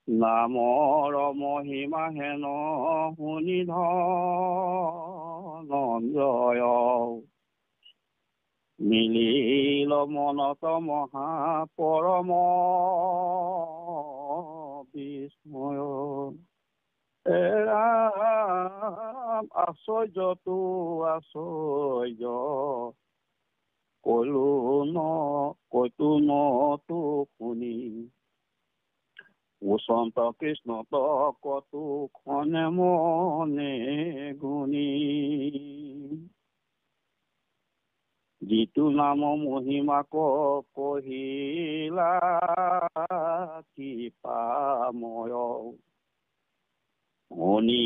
নামৰ মহিমা হেন শুনি ধনঞ্জয় মিলিল মনত মহা পৰম বিস্ময় ৰাম আশ্চৰ্যটো আশ্চৰ্য কৈতো ন তো শুনি বসন্ত কৃষ্ণ কতো খনে মনে গুণী যিটো নাম মহিমা কহিলা কৃপাময় শুনি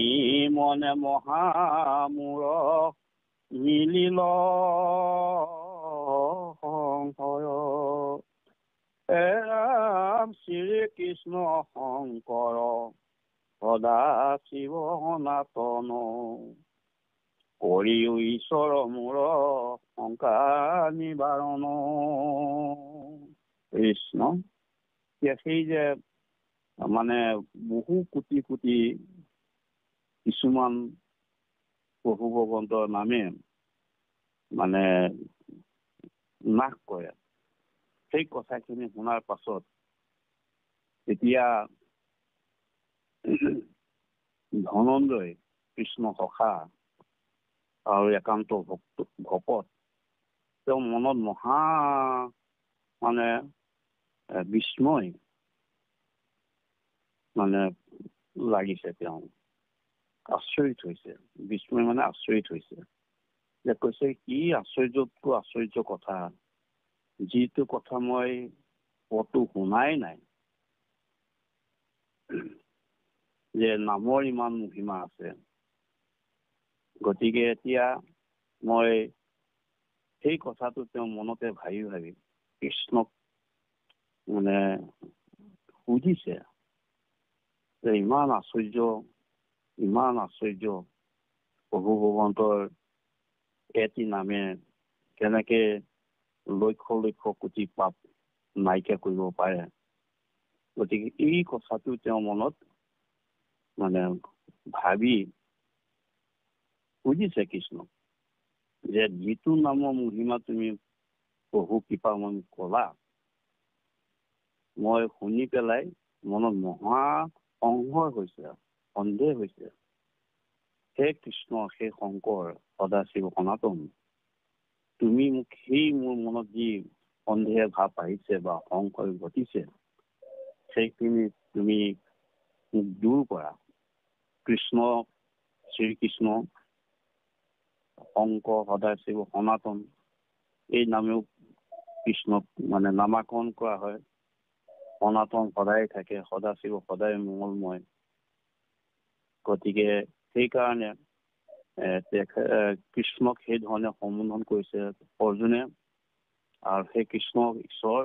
মনে মহামূৰ মিলিল সংশয় ৰাম শ্ৰীকৃষ্ণ শংকৰ সদা শিৱ সনাতন কৰি ঈশ্বৰ মূৰ শংকা নিবাৰণ কৃষ্ণ। সেই যে মানে বহু কোটি কোটি কিছুমান প্ৰভু ভগৱন্তৰ নামে মানে নাশ কৰে। সেই কথাখিনি শুনাৰ পাছত এতিয়া ধনঞ্জয় কৃষ্ণ সখা আৰু একান্ত ভকত তেওঁ মনত মহা মানে বিস্ময় মানে লাগিছে। তেওঁ আচৰিত হৈছে, বিস্ময় মানে আচৰিত হৈছে যে কৈছে কি আশ্চৰ্যতকৈ আশ্চৰ্য কথা, যিটো কথা মই কতো শুনাই নাই, যে নামৰ ইমান মহিমা আছে। গতিকে এতিয়া মই সেই কথাটো তেওঁ মনতে ভাবি ভাবি কৃষ্ণক মানে সুধিছে যে ইমান আশ্চৰ্য প্ৰভু ভগৱন্তৰ এটি নামে কেনেকে লক্ষ লক্ষ কোটি পাপ নাইকিয়া কৰিব পাৰে। গতিকে এই কথাটো তেওঁ মনত মানে ভাবি সুধিছে কৃষ্ণক যে যিটো নামৰ মহিমা তুমি প্ৰভু কৃপাময় কলা, মই শুনি পেলাই মনত মহা সংশয় হৈছে, সন্দেহ হৈছে। হে কৃষ্ণ, হে শংকৰ সদাশিৱ সনাতন, তুমি মোক সেই মোৰ মনত যি সন্দেহ ভাৱ আহিছে বা সংশয় ঘটিছে, সেইখিনি তুমি মোক দূৰ কৰা। কৃষ্ণ, শ্ৰীকৃষ্ণ শংকৰ সদাশিৱ সনাতন এই নামেও কৃষ্ণক মানে নামাকৰণ কৰা হয়। সনাতন সদায় থাকে, সদাশিৱ সদায় মংগলময়। গতিকে সেইকাৰণে কৃষ্ণক সেই ধৰণে সম্বোধন কৰিছে অৰ্জুনে। আৰু সেই কৃষ্ণ ঈশ্বৰ,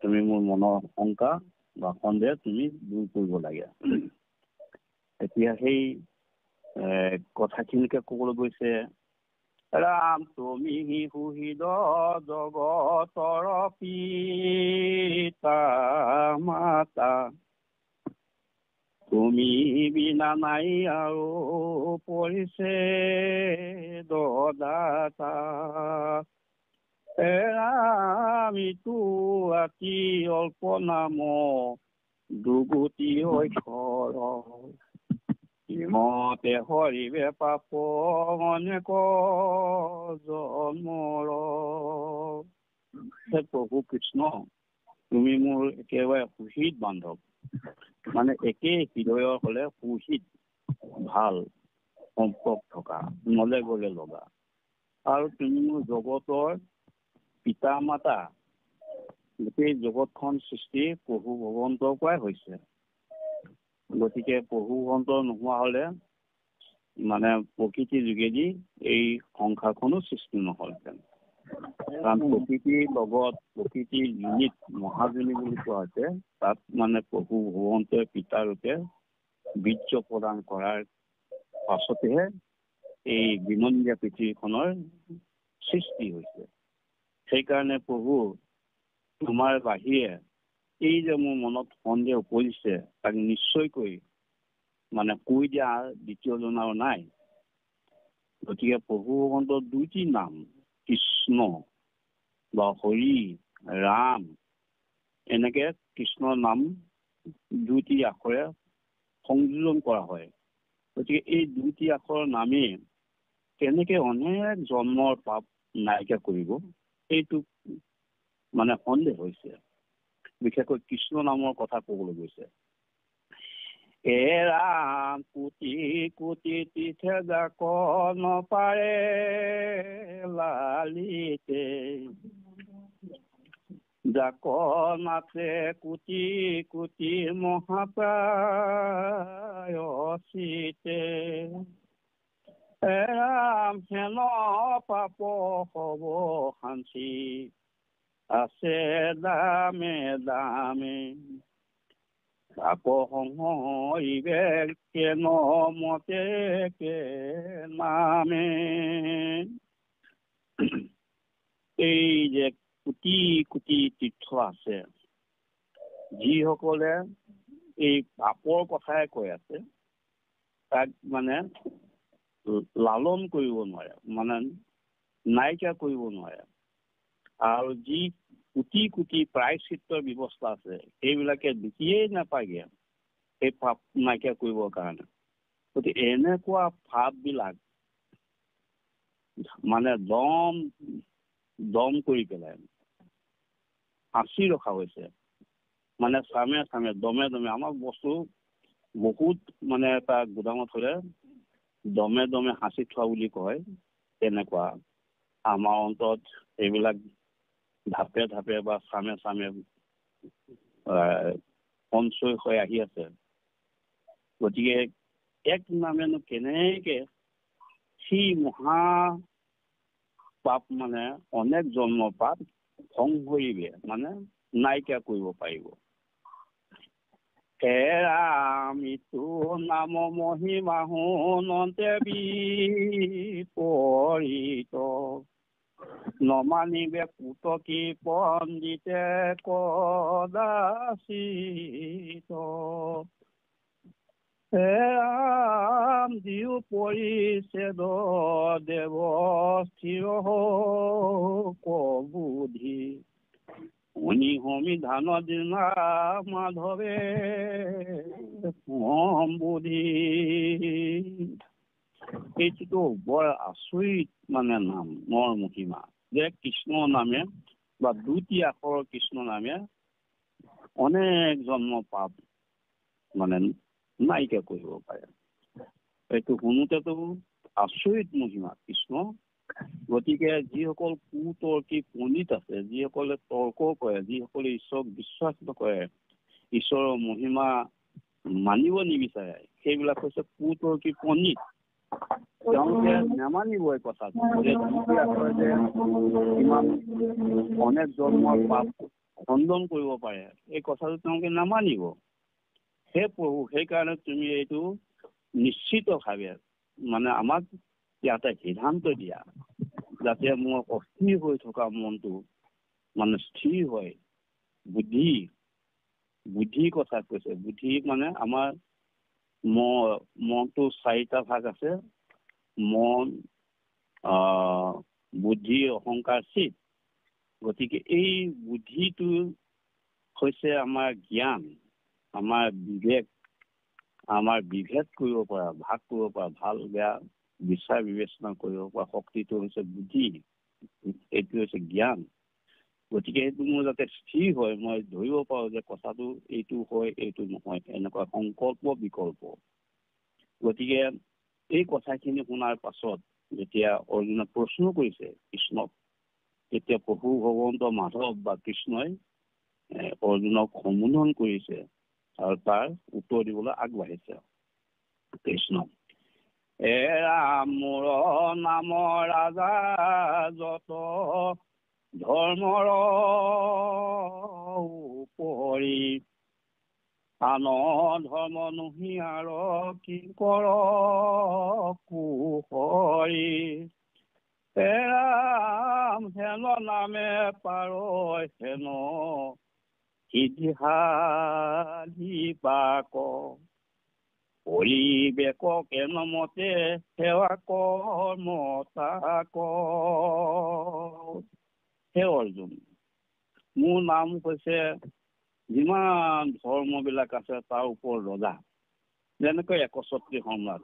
তুমি মোৰ মনৰ শংকা বা সন্দেহ তুমি দূৰ কৰিব লাগে। এতিয়া সেই কথাখিনিকে ক'বলৈ গৈছে, ৰাম তুমি সুহৃদ জগতৰ পিতা মাতা, তুমি বিনা নাই আৰু পৰিছে দদাতা। ৰামিতো অতি অল্প নাম দুগুটি অক্ষৰ, ইমতে হৰিবে পাপ অনেক জন্মৰ। প্ৰভু কৃষ্ণ, তুমি মোৰ একেবাৰে সুহৃদ বান্ধৱ, মানে একে হৃদয়ৰ হলে সুহৃদ ভাল সম্পৰ্ক থকা, নলে গলে লগা। আৰু তুমি মোৰ জগতৰ পিতা মাতা, গোটেই জগতখন সৃষ্টি প্ৰভু ভগৱন্তৰ পৰাই হৈছে। গতিকে প্ৰভু ভগৱন্ত নোহোৱা হলে মানে প্ৰকৃতিৰ যোগেদি এই সংসাৰখনো সৃষ্টি নহলহেঁতেন। কাৰণ প্ৰকৃতিৰ লগত প্ৰকৃতিৰ ইউনিট মহাজনী বুলি কোৱা হৈছে, তাত মানে প্ৰভু ভগৱন্তই পিতাৰূপে বীৰ্য প্ৰদান কৰাৰ পাছতেহে এই বিনন্দীয়া পৃথিৱীখনৰ সৃষ্টি হৈছে। সেইকাৰণে প্ৰভু তোমাৰ বাহিৰে এই যে মোৰ মনত সন্দেহ উপজিছে তাক নিশ্চয়কৈ মানে কৈ দিয়া দ্বিতীয়জন আৰু নাই। গতিকে প্ৰভু ভগৱন্তৰ দুইটি নাম কৃষ্ণ বা হৰি ৰাম, এনেকে কৃষ্ণৰ নাম দুইটি আখৰে সংযোজন কৰা হয়। গতিকে এই দুইটি আখৰৰ নামেই কেনেকে অনেক জন্মৰ পাপ নাইকিয়া কৰিব, এইটো মানে সন্দেহ হৈছে। বিশেষকৈ কৃষ্ণ নামৰ কথা ক'বলৈ গৈছে। ৰাম কোটি কোটি তীৰ্থ যাক নপাৰে লালিতে, যাক নাথে কোটি কোটি মহাপ্ৰায়চিতে, ৰাম হেন পাপ হব শান্তি, আছে দামে দামে, তাপ সংহৰিবে কেন মতে কে নামে। এই যে কোটি কোটি তীৰ্থ আছে, যিসকলে এই পাপৰ কথাই কৈ আছে, তাক মানে লালন কৰিব নোৱাৰে, মানে নাইকিয়া কৰিব নোৱাৰে। আৰু যি কোটি কোটি প্ৰায়শ্চিত্তৰ ব্যৱস্থা আছে, সেইবিলাকে দেখিয়েই নাপায়গে সেই পাপ নাইকিয়া কৰিবৰ কাৰণে। গতিকে এনেকুৱা ভাৱবিলাক মানে দম কৰি পেলাই সাঁচি ৰখা হৈছে, মানে চামে চামে দমে দমে। আমাৰ বস্তু বহুত মানে এটা গুদামত হ'লে দমে দমে সাঁচি থোৱা বুলি কয়, তেনেকুৱা আমাৰ অন্তৰত এইবিলাক ধাপে ধাপে বা চামে চামে সঞ্চয় হৈ আহি আছে। গতিকে এক নামেনো কেনেকে সি মহা পাপ মানে অনেক জন্মৰ পাপ সংহৰিবে, মানে নাইকিয়া কৰিব পাৰিব। ৰামিতো নাম মহিমা শুনন্তে বিপৰীত, নমানিবে পুতকি পণ্ডিতে কদাচিত, ৰাম দিও পৰিছেদ দেৱ স্থিৰ কবুধি, শুনি সমিধান দিনা মাধৱে সম্বুধি। এইটোতো বৰ আচৰিত মানে নাম, মৰ মহিমা, যে কৃষ্ণ নামে বা দুটি আখৰৰ কৃষ্ণ নামে অনেক জন্ম পাপ মানে নাইকিয়া কৰিব পাৰে। এইটো শুনোতেতো আচৰিত মহিমা কৃষ্ণ। গতিকে যিসকল কুতৰ্কী পণ্ডিত আছে, যিসকলে তৰ্ক কৰে, যিসকলে ঈশ্বৰক বিশ্বাস নকৰে, ঈশ্বৰৰ মহিমা মানিব নিবিচাৰে, সেইবিলাক হৈছে কুতৰ্কী পণ্ডিত। তেওঁলোকে নামানিব এই কথাটো, যে ইমান অনেক জন্মৰ পাপ খণ্ডন কৰিব পাৰে, এই কথাটো তেওঁলোকে নামানিব। হে প্ৰভু, সেইকাৰণে তুমি এইটো নিশ্চিতভাৱে মানে আমাক ইয়াতে সিদ্ধান্ত দিয়া, যাতে মোৰ অস্থিৰ হৈ থকা মনটো মানে স্থিৰ হয়। বুদ্ধিৰ কথা কৈছে। বুদ্ধি মানে আমাৰ মনটো চাৰিটা ভাগ আছে, মন, বুদ্ধি, অহংকাৰ, চিত। গতিকে এই বুদ্ধিটো হৈছে আমাৰ জ্ঞান, আমাৰ বিবেক, আমাৰ বিভেদ কৰিব পৰা, ভাগ কৰিব পৰা, ভাল বেয়া বিচাৰ বিবেচনা কৰিব পৰা শক্তিটো হৈছে বুদ্ধি, এইটো হৈছে জ্ঞান। গতিকে সেইটো মোৰ যাতে স্থিৰ হয়, মই ধৰিব পাৰোঁ যে কথাটো এইটো হয় এইটো নহয়, এনেকুৱা সংকল্প বিকল্প। গতিকে এই কথাখিনি শুনাৰ পাছত যেতিয়া অৰ্জুনে প্ৰশ্ন কৰিছে কৃষ্ণক, তেতিয়া প্ৰভু ভগৱন্ত মাধৱ বা কৃষ্ণই অৰ্জুনক সম্বোধন কৰিছে আৰু তাৰ উত্তৰ দিবলৈ আগবাঢ়িছে। কৃষ্ণ ৰাম মোৰ নাম ৰাজা যত, ধৰ্মৰ উপৰি আন ধৰ্ম নহিয়াৰ কিংকৰ কুহৰি, ৰাম হেন নামে পাৰ হেন সিদ্ধিশালী পাক পৰিৱেশক নমতে সেৱা কৰ্মতাক। হে অৰ্জুন, মোৰ নাম হৈছে যিমান ধৰ্মবিলাক আছে তাৰ ওপৰত ৰজা। যেনেকৈ ৬১ সম্ৰাট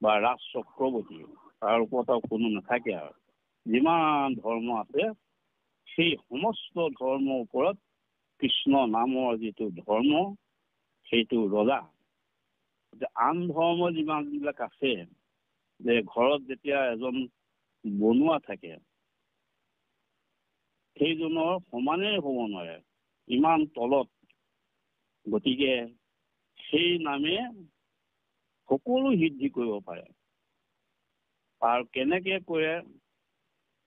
বা ৰাজ চক্ৰৱৰ্তী, তাৰ ওপৰত আৰু কোনো নাথাকে। আৰু যিমান ধৰ্ম আছে সেই সমস্ত ধৰ্মৰ ওপৰত কৃষ্ণ নামৰ যিটো ধৰ্ম সেইটো ৰজা। আন ধৰ্ম যিমানবিলাক আছে, যে ঘৰত যেতিয়া এজন বনুৱা থাকে সেইজনৰ সমানেই হ'ব নোৱাৰে, ইমান তলত। গতিকে সেই নামে সকলো সিদ্ধি কৰিব পাৰে। আৰু কেনেকে কৰে,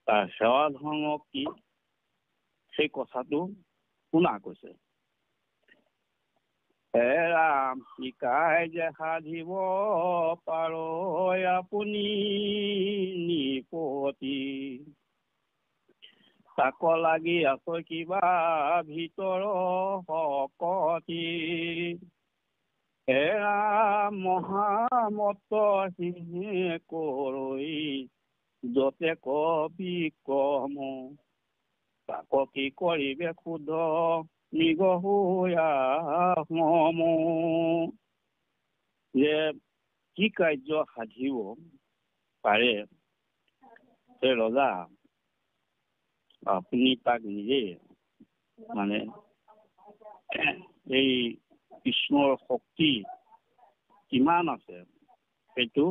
তাৰ সেৱা ধৰ্ম কি, সেই কথাটো শুনা কৈছে। হে ৰাম শিকাই যে সাধিব পাৰ আপুনি নিপতি, তাক লাগি আছ কিবা ভিতৰ শকতি। হে ৰাম মহামত সিংহে কৰৈ, যতে কবি কম, তাক কি কৰিবে ক্ষুধ নিগহুয়া মম। যে কি কাৰ্য সাধিব পাৰে সেই ৰজা, আপুনি তাক নিজে মানে এই কৃষ্ণৰ শক্তি কিমান আছে সেইটো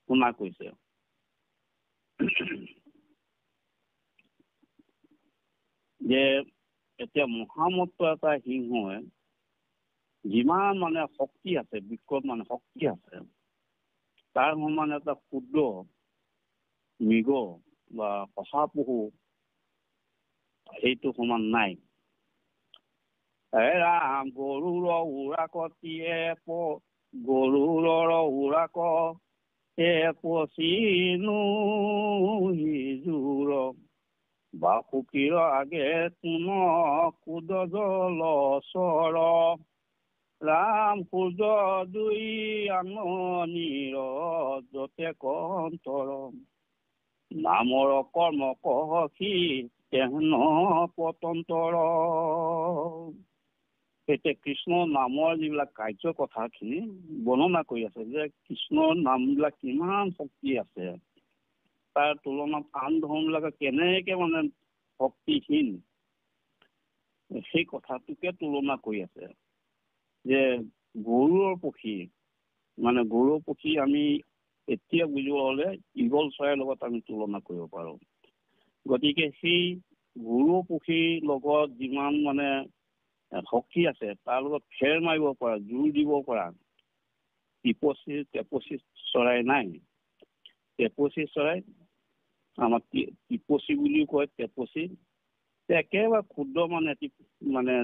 শুনা কৈছে। যে এতিয়া মহামত্ত এটা সিংহই যিমান মানে শক্তি আছে, বিকট মানে শক্তি আছে, তাৰ সমান এটা ক্ষুদ্ৰ মৃগ বা শহাপহু সেইটো সমান নাই। ৰাম গৰুৰ উৰাকতিয়ে গৰুৰৰ উৰাক পচিনো সিজোৰ, বাসুকীৰ আগে কোন কুদ জলচৰ, ৰাম সূৰ্য দুই আঙনিৰ যতে কন্তৰ, নামৰ কৰ্ম কহি তেহন পতন্তৰ। এতিয়া কৃষ্ণৰ নামৰ যিবিলাক কাৰ্য কথাখিনি বৰ্ণনা কৰি আছে, যে কৃষ্ণৰ নামবিলাক কিমান শক্তি আছে, তাৰ তুলনাত আন ধৰ্মবিলাকে কেনেকে মানে শক্তিহীন, সেই কথাটোকে তুলনা কৰি আছে। যে গৰুৰ পক্ষী, মানে গৰুৰ পক্ষী আমি এতিয়া বুজিব হলে ঈগল চৰাইৰ লগত আমি তুলনা কৰিব পাৰো। গতিকে সেই গৰু পক্ষীৰ লগত যিমান মানে শক্তি আছে, তাৰ লগত ফেৰ মাৰিব পৰা, জোৰ দিব পৰা টেপচি চৰাই নাই। টেপচি চৰাই আমাৰ টিপচি বুলিও কয়, টেপচি একেবাৰে ক্ষুদ্ৰ মানে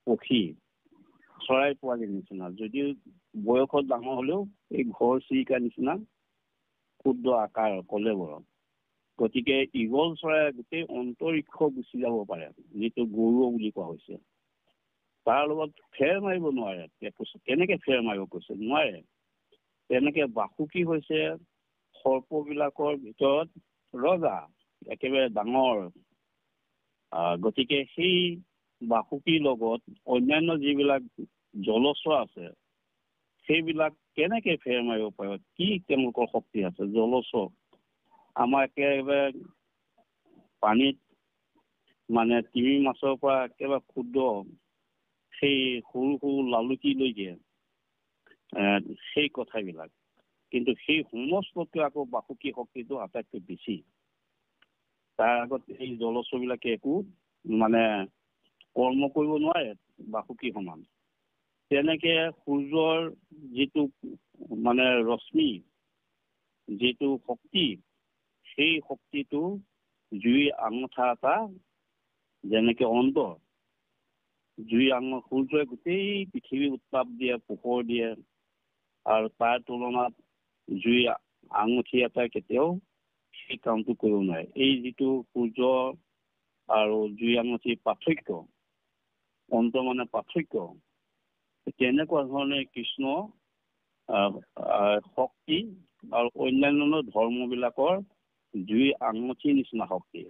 পক্ষী, চৰাই পোৱালিৰ নিচিনা, যদিও বয়সত ডাঙৰ হলেও এই ঘৰ চিৰিকাৰ নিচিনা ক্ষুদ্ৰ আকাৰ কলেবৰ। গতিকে ঈগল চৰাই গোটেই অন্তৰিক্ষ গুচি যাব পাৰে, যিটো গৰু বুলি কোৱা হৈছে। তাৰ লগত ফেৰ মাৰিব নোৱাৰে। কেনেকে ফেৰ মাৰিব কৈছে, নোৱাৰে। তেনেকে বাসুকী হৈছে সৰ্পবিলাকৰ ভিতৰত ৰজা, একেবাৰে ডাঙৰ। গতিকে সেই বাসুকীৰ লগত অন্যান্য যিবিলাক জলচৰ আছে সেইবিলাক কেনেকে ফেৰ মাৰিব পাৰিব, কি তেওঁলোকৰ শক্তি আছে। জলচৰ আমাৰ একেবাৰে পানীত মানে তিমি মাছৰ পৰা একেবাৰে ক্ষুদ্ৰ সেই সৰু সৰু লালুকিলৈকে সেই কথাবিলাক, কিন্তু সেই সমস্ততকৈ আকৌ বাসুকী শক্তিটো আটাইতকৈ বেছি। তাৰ আগত এই জলচৰবিলাকে একো মানে কৰ্ম কৰিব নোৱাৰে বাসুকী সমান। তেনেকে সূৰ্যৰ যিটো মানে ৰশ্মি, যিটো শক্তি, সেই শক্তিটো জুই আঙঠা এটা যেনেকে অন্তৰ, জুই সূৰ্যই গোটেই পৃথিৱী উত্তাপ দিয়ে, পোহৰ দিয়ে, আৰু তাৰ তুলনাত জুই আঙুঠি এটাই কেতিয়াও সেই কামটো কৰিব নোৱাৰে। এই যিটো সূৰ্য আৰু জুই আঙুঠিৰ পাৰ্থক্য, অন্ত মানে পাৰ্থক্য, তেনেকুৱা ধৰণে কৃষ্ণ শক্তি আৰু অন্যান্য ধৰ্মবিলাকৰ দুই আঙুঠিৰ নিচিনা শক্তি,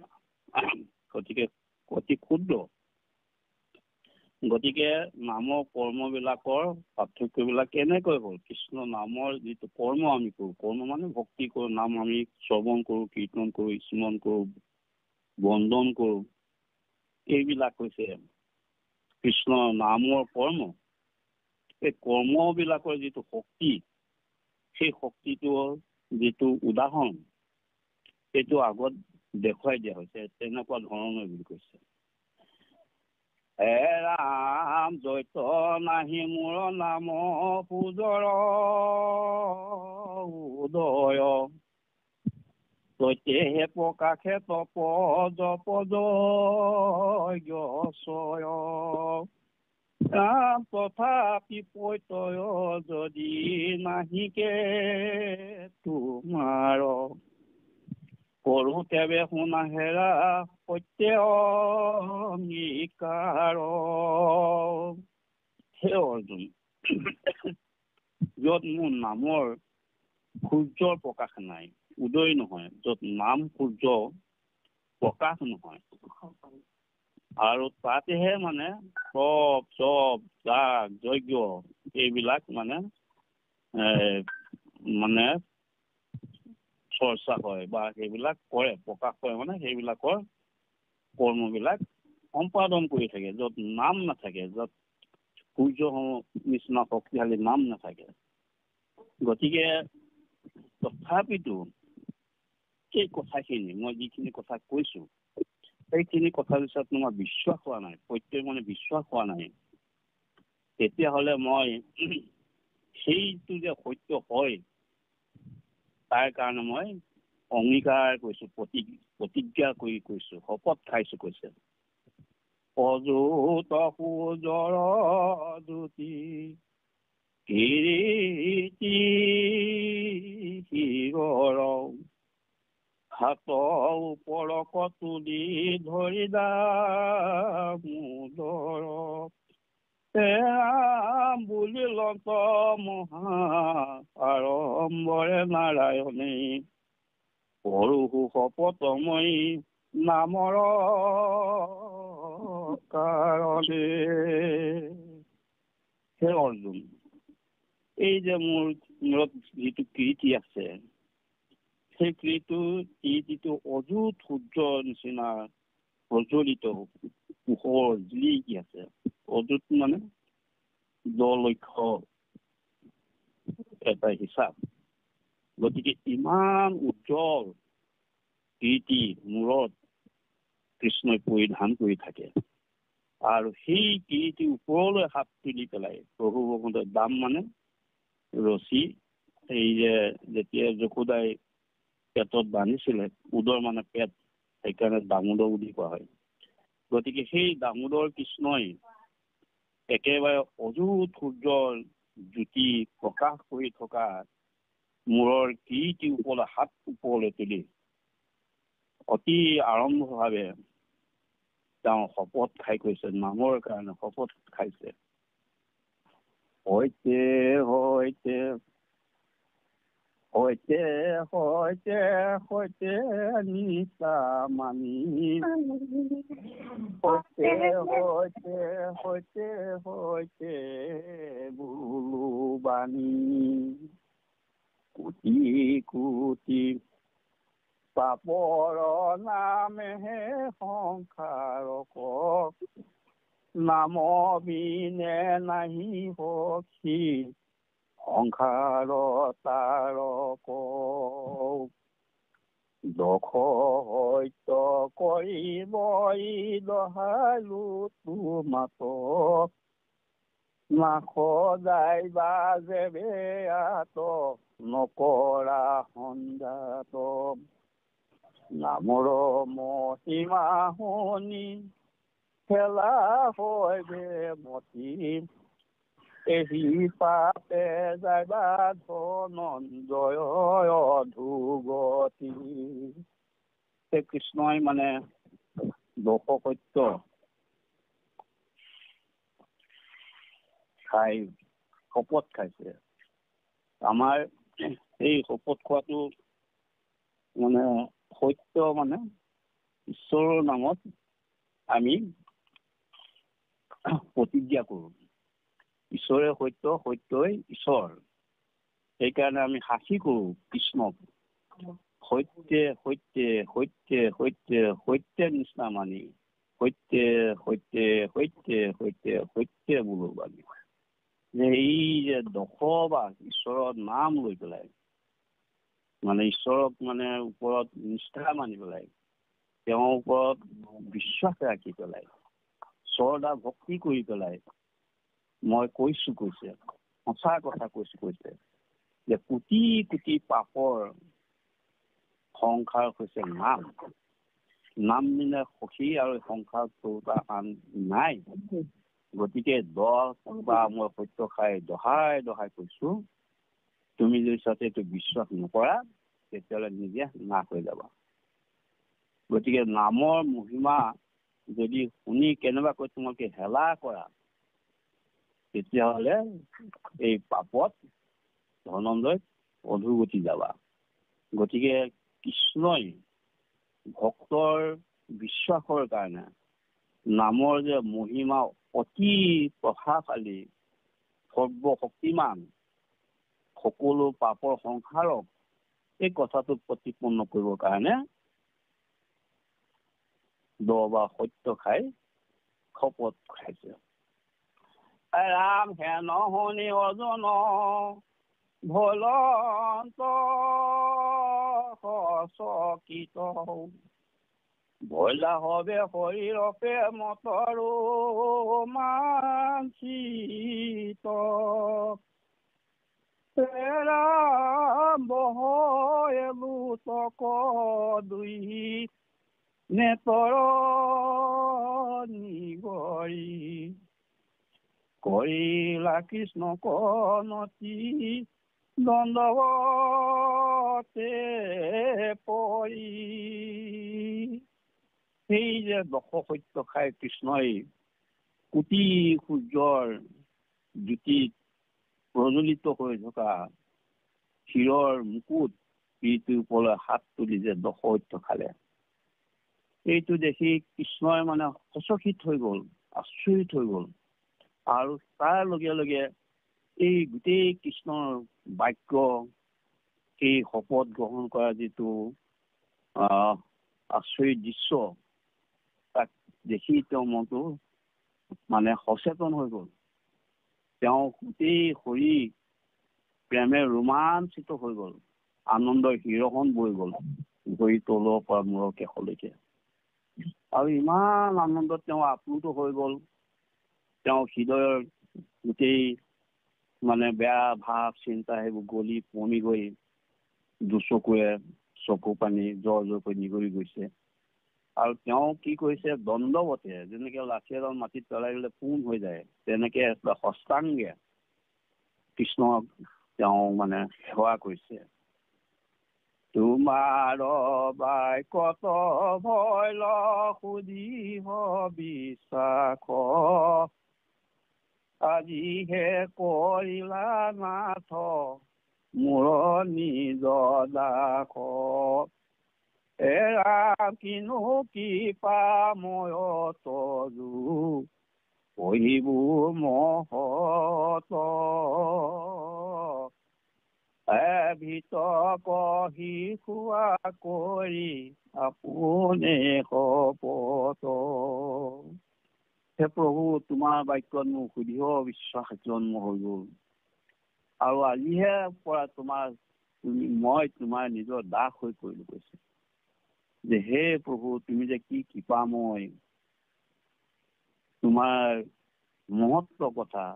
গতিকে অতি ক্ষুদ্ৰ। গতিকে নামৰ কৰ্মবিলাকৰ পাৰ্থক্যবিলাক কেনেকৈ হ'ল? কৃষ্ণ নামৰ যিটো কৰ্ম আমি কৰোঁ, কৰ্ম মানে ভক্তি কৰোঁ, নাম আমি শ্ৰৱণ কৰোঁ, কীৰ্তন কৰোঁ, স্মৰণ কৰোঁ, বন্দন কৰোঁ, এইবিলাক হৈছে কৃষ্ণ নামৰ কৰ্ম। এই কৰ্মবিলাকৰ যিটো শক্তি, সেই শক্তিটোৰ যিটো উদাহৰণ, সেইটো আগত দেখুৱাই দিয়া হৈছে। তেনেকুৱা ধৰণৰ বুলি কৈছে, হে ৰাম জৈত নাহি মোৰ নাম পূজৰ উদয়, তৈতেহে প্ৰকাশে তপ জপ জয়, তথাপি পৈতয় যদি নাহিকে তোমাৰ, কৰো তেবে শুনা হেৰা সত্য অংগীকাৰ। হে অৰ্জুন, য'ত মোৰ নামৰ সূৰ্যৰ প্ৰকাশ নাই, উদয় নহয়, য'ত নাম সূৰ্য প্ৰকাশ নহয়, আৰু তাতেহে মানে সব চব যাগ যজ্ঞ এইবিলাক মানে চৰ্চা হয় বা সেইবিলাক কৰে, প্ৰকাশ কৰে, মানে সেইবিলাকৰ কৰ্মবিলাক সম্পাদন কৰি থাকে। য'ত নাম নাথাকে, য'ত সূৰ্য নিচিনা শক্তিশালী নাম নাথাকে। গতিকে তথাপিতো এই কথাখিনি মই যিখিনি কথা কৈছো, সেইখিনি কথাৰ পিছত তোমাৰ বিশ্বাস হোৱা নাই, প্ৰত্যেক মানে বিশ্বাস হোৱা নাই, তেতিয়াহ'লে মই সেইটো যে সত্য হয় তাৰ কাৰণে মই অংগীকাৰ কৰিছো, প্ৰতিজ্ঞা কৰি কৈছো, শপত খাইছো কৈছে। অযুত সূৰ্যৰ জ্যোতি কীৰ্তি শিৰৰ, হাতৰ ওপৰক তুলি ধৰি দামোদৰ, বুলি লত মহা আড়ম্বৰে নাৰায়ণে, পৰশু শপতময়ী নামৰ কাৰণে। হে অৰ্জুন, এই যে মোৰ মূৰত যিটো কীৰ্তি আছে, সেই কীৰ্তিটো অযুত সূৰ্যৰ নিচিনা প্ৰজ্বলিত পোহৰ জিলিকি আছে। অযুত মানে লক্ষ্য এটা হিচাপ। গতিকে ইমান উজ্জ্বল কীৰ্তি মূৰত কৃষ্ণই পৰিধান কৰি থাকে, আৰু সেই কীৰ্তি ওপৰলৈ হাত তুলি পেলাই প্ৰভু ভগৱন্তৰ দাম মানে ৰছী, এই যে যেতিয়া যশোদাই পেটত বান্ধিছিলে, উদৰ মানে পেট, সেইকাৰণে দামোদৰ বুলি কোৱা হয়। গতিকে সেই দামোদৰ কৃষ্ণই একেবাৰে অযুত সূৰ্যৰ জ্যোতি প্ৰকাশ কৰি থকা মূৰৰ কীৰ্তি ওপৰলৈ হাত ওপৰলৈ তুলি অতি আৰম্ভভাৱে তেওঁ শপত খাই কৈছে, নামৰ কাৰণে শপত খাইছে। সৈতে সৈতে সৈতে সৈতে সৈতে নিশা মানি, সৈতে সৈতে সৈতে সৈতে বোলো বাণী, কোটি কোটি পাপৰ নামেহে সংসাৰক, নাম বিনে নাহি সখী সংসাৰ তাৰক, দখ সত্য কৰিব দহালো তোমাত, নাখ যায় বাজে বেয়াত নকৰা সন্ধাত, নামৰ মহিমা শুনি খেলা হয় বেমতি, এহি পাপে যাবা ধনঞ্জয় অধোগতি। কৃষ্ণই মানে লোক সত্য খাই শপত খাইছে। আমাৰ এই শপত খোৱাটো মানে সত্য, মানে ঈশ্বৰৰ নামত আমি প্ৰতিজ্ঞা কৰোঁ। ঈশ্বৰে সত্য, সত্যই ঈশ্বৰ। সেইকাৰণে আমি সাক্ষী কৰোঁ কৃষ্ণক, সত্যে সত্যে সত্যে সত্যে সত্যে নিচিনা মানি, সত্যে সত্যে সত্যে সত্যে সত্যে বোলো বাণী। যে এই যে 10 বাৰ ঈশ্বৰৰ নাম লৈ পেলাই, মানে ঈশ্বৰক মানে ওপৰত নিষ্ঠা মানি পেলাই, তেওঁৰ ওপৰত বিশ্বাস ৰাখি পেলাই, শ্ৰদ্ধা ভক্তি কৰি পেলাই মই কৈছে সঁচা কথা কৈছে যে কোটি কোটি পাপৰ সংসাৰ হৈছে নাম। নাম বিনা সখী আৰু সংসাৰ আন নাই। গতিকে 10 বাৰ মই সত্য খাই দহাই দহাই কৈছো, তুমি যদি এইটো বিশ্বাস নকৰা তেতিয়াহ'লে নিজে নাশ হৈ যাবা। গতিকে নামৰ মহিমা যদি শুনি কেনেবাকৈ তোমালোকে হেলা কৰা, তেতিয়াহ'লে এই পাপত ধনঞ্জয় অধোগতি যাবা। গতিকে কৃষ্ণই ভক্তৰ বিশ্বাসৰ কাৰণে নামৰ যে মহিমা অতি প্ৰভাৱশালী, সৰ্বশক্তিমান, সকলো পাপৰ সংসাৰক এই কথাটো প্ৰতিপন্ন কৰিবৰ কাৰণে 10 বাৰ সত্য খাই শপত খাইছে। ৰাম হেন শুনি অৰ্জুন ভলন্ত সচকিত, বইলা হবে শৰীৰকে মতৰো মাঞ্চিত, বহয়লোতক দুই নেতৰ নিগৰি, কৰিলা কৃষ্ণক নতি দণ্ডৱতে পৰি। সেই যে 10 সত্য খাই কৃষ্ণই কোটি সূৰ্যৰ জ্যোতিত প্ৰজ্বলিত হৈ থকা শিৰৰ মুকুট পিঠিৰ ওপৰলৈ হাত তুলি যে 10 সত্য খালে, এইটো দেখি কৃষ্ণই মানে সচকিত হৈ গ'ল, আচৰিত হৈ গ'ল। আৰু তাৰ লগে লগে এই গোটেই কৃষ্ণৰ বাক্য, সেই শপত গ্ৰহণ কৰা যিটো আচৰিত দৃশ্য, তাক দেখি তেওঁ মনটো মানে সচেতন হৈ গ'ল। তেওঁ গোটেই শৰীৰ প্ৰেমে ৰোমাঞ্চিত হৈ গ'ল, আনন্দৰ হিৰখন বৈ গ'ল ভৰি তলৰ পৰা মূৰৰ কেশলৈকে। আৰু ইমান আনন্দত তেওঁ আপ্লুত হৈ গ'ল, তেওঁ হৃদয়ৰ গোটেই মানে বেয়া ভাৱ চিন্তা সেইবোৰ গলি পমি গৈ দুচকুৱে চকু পানী জৰ জৰকৈ নিগৰি গৈছে। আৰু তেওঁ কি কৰিছে, দণ্ডৱতে, যেনেকে লাঠি এডাল মাটিত পেলাই দিলে পোন হৈ যায়, তেনেকে হস্তাংগে কৃষ্ণক তেওঁ মানে সেৱা কৰিছে। তোমাৰ বাক্যত ভয় সুধিহ বিশ্বাস, আজিহে কৰিলা নাথ মোৰ নিজ দাস, এৰা কিনো কৃপা ময় তজু পঢ়িবো মহত, ভিত কহি খোৱা কৰি আপোনে শপত। হে প্ৰভু, তোমাৰ বাক্যত মোৰ সুধিব বিশ্বাস জন্ম হৈ গ'ল, আৰু আজিহে পৰা মই তোমাৰ নিজৰ দাস হৈ পৰিলো কৈছে। যে হে প্ৰভু, তুমি যে কি কৃপাময়, তোমাৰ মহত্ব কথা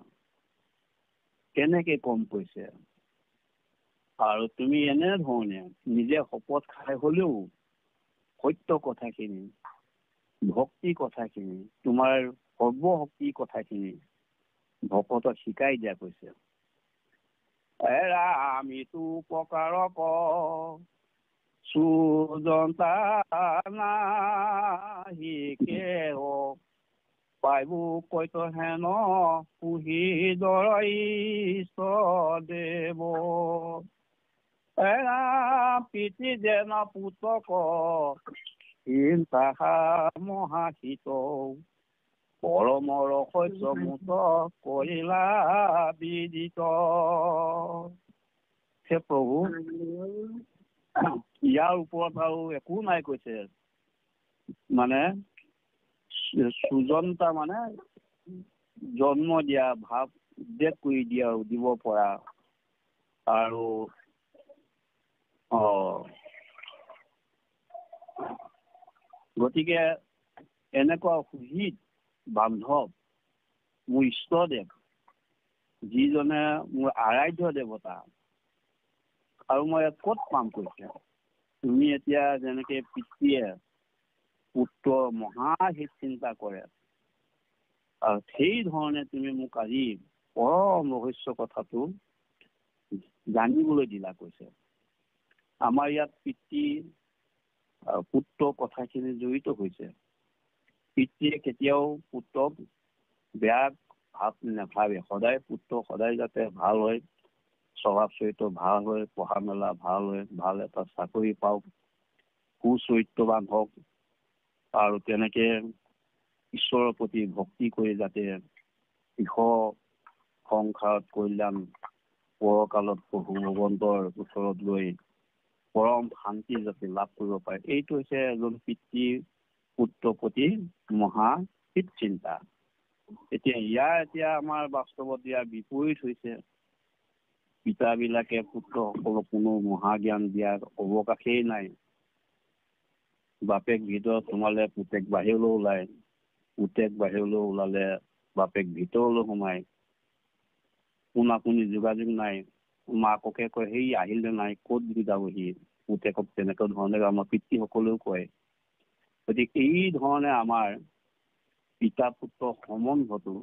কেনেকে কম কৈছে। আৰু তুমি এনেধৰণে নিজে শপত খাই হলেও সত্য কথাখিনি, ভক্তি কথাখিনি, তোমাৰ সৰ্বশক্তি কথাখিনি ভকতক শিকাই দিয়া কৈছে। এৰা আমিতো প্ৰকাৰক সুজন্তা নাহি কেও, পাইবু কৈত হেন পুহি দেৱ এৰা পিতি যেন পুতক তাহা মহাহিত পৰমৰ শস্য মুত কৰিলা বিদিত। হে প্ৰভু, ইয়াৰ ওপৰত আৰু একো নাই কৈছে। মানে সুজনতা মানে জন্ম দিয়া, ভাৱ উদ্বেগ কৰি দিয়া, দিব পৰা আৰু গতিকে এনেকুৱা সুহিত বান্ধৱ মোৰ ইষ্টদেৱ, যিজনে মোৰ আৰাধ্য দেৱতা, আৰু মই ক'ত পাম কৈছে। তুমি এতিয়া যেনেকে পিতৃয়ে পুত্ৰ মহাহিত চিন্তা কৰে, আৰু সেই ধৰণে তুমি মোক আজি পৰম ৰহস্য কথাটো জানিবলৈ দিলা কৈছে। আমাৰ ইয়াত পিতৃ পুত্ৰ কথাখিনি জড়িত হৈছে। পিতৃয়ে কেতিয়াও পুত্ৰক বেয়া ভাৱ নাভাবে, সদায় পুত্ৰ সদায় যাতে ভাল হয়, স্বভাৱ চৰিত্ৰ ভাল হয়, পঢ়া মেলা ভাল হয়, ভাল এটা চাকৰি পাওক, সুচৰিত্ৰৱান হওক, আৰু তেনেকে ঈশ্বৰৰ প্ৰতি ভক্তি কৰি যাতে ইহ সংসাৰত কল্যাণ, পৰকালত প্ৰভু ভগৱন্তৰ ওচৰত লৈ পৰম শান্তি যাতে লাভ কৰিব পাৰে, এইটো হৈছে এজন পিতৃ পুত্ৰৰ প্ৰতি মহাহিত চিন্তা। এতিয়া আমাৰ বাস্তৱত ইয়াৰ বিপৰীত হৈছে। পিতাবিলাকে পুত্ৰসকলক কোনো মহাজ্ঞান দিয়াৰ অৱকাশেই নাই। বাপেক ভিতৰত সোমালে পুতেক বাহিৰলৈ ওলায়, পুতেক বাহিৰলৈ ওলালে বাপেক ভিতৰলৈ সোমায়। পোনা-পোনি যোগাযোগ নাই। মাককে কয়, সেই আহিলে নাই, ক'ত যাবহি। পুতেকক তেনেকুৱা ধৰণে আমাৰ পিতৃসকলেও কয়। গতিকে এই ধৰণে আমাৰ পিতা পুত্ৰ সম্বন্ধটো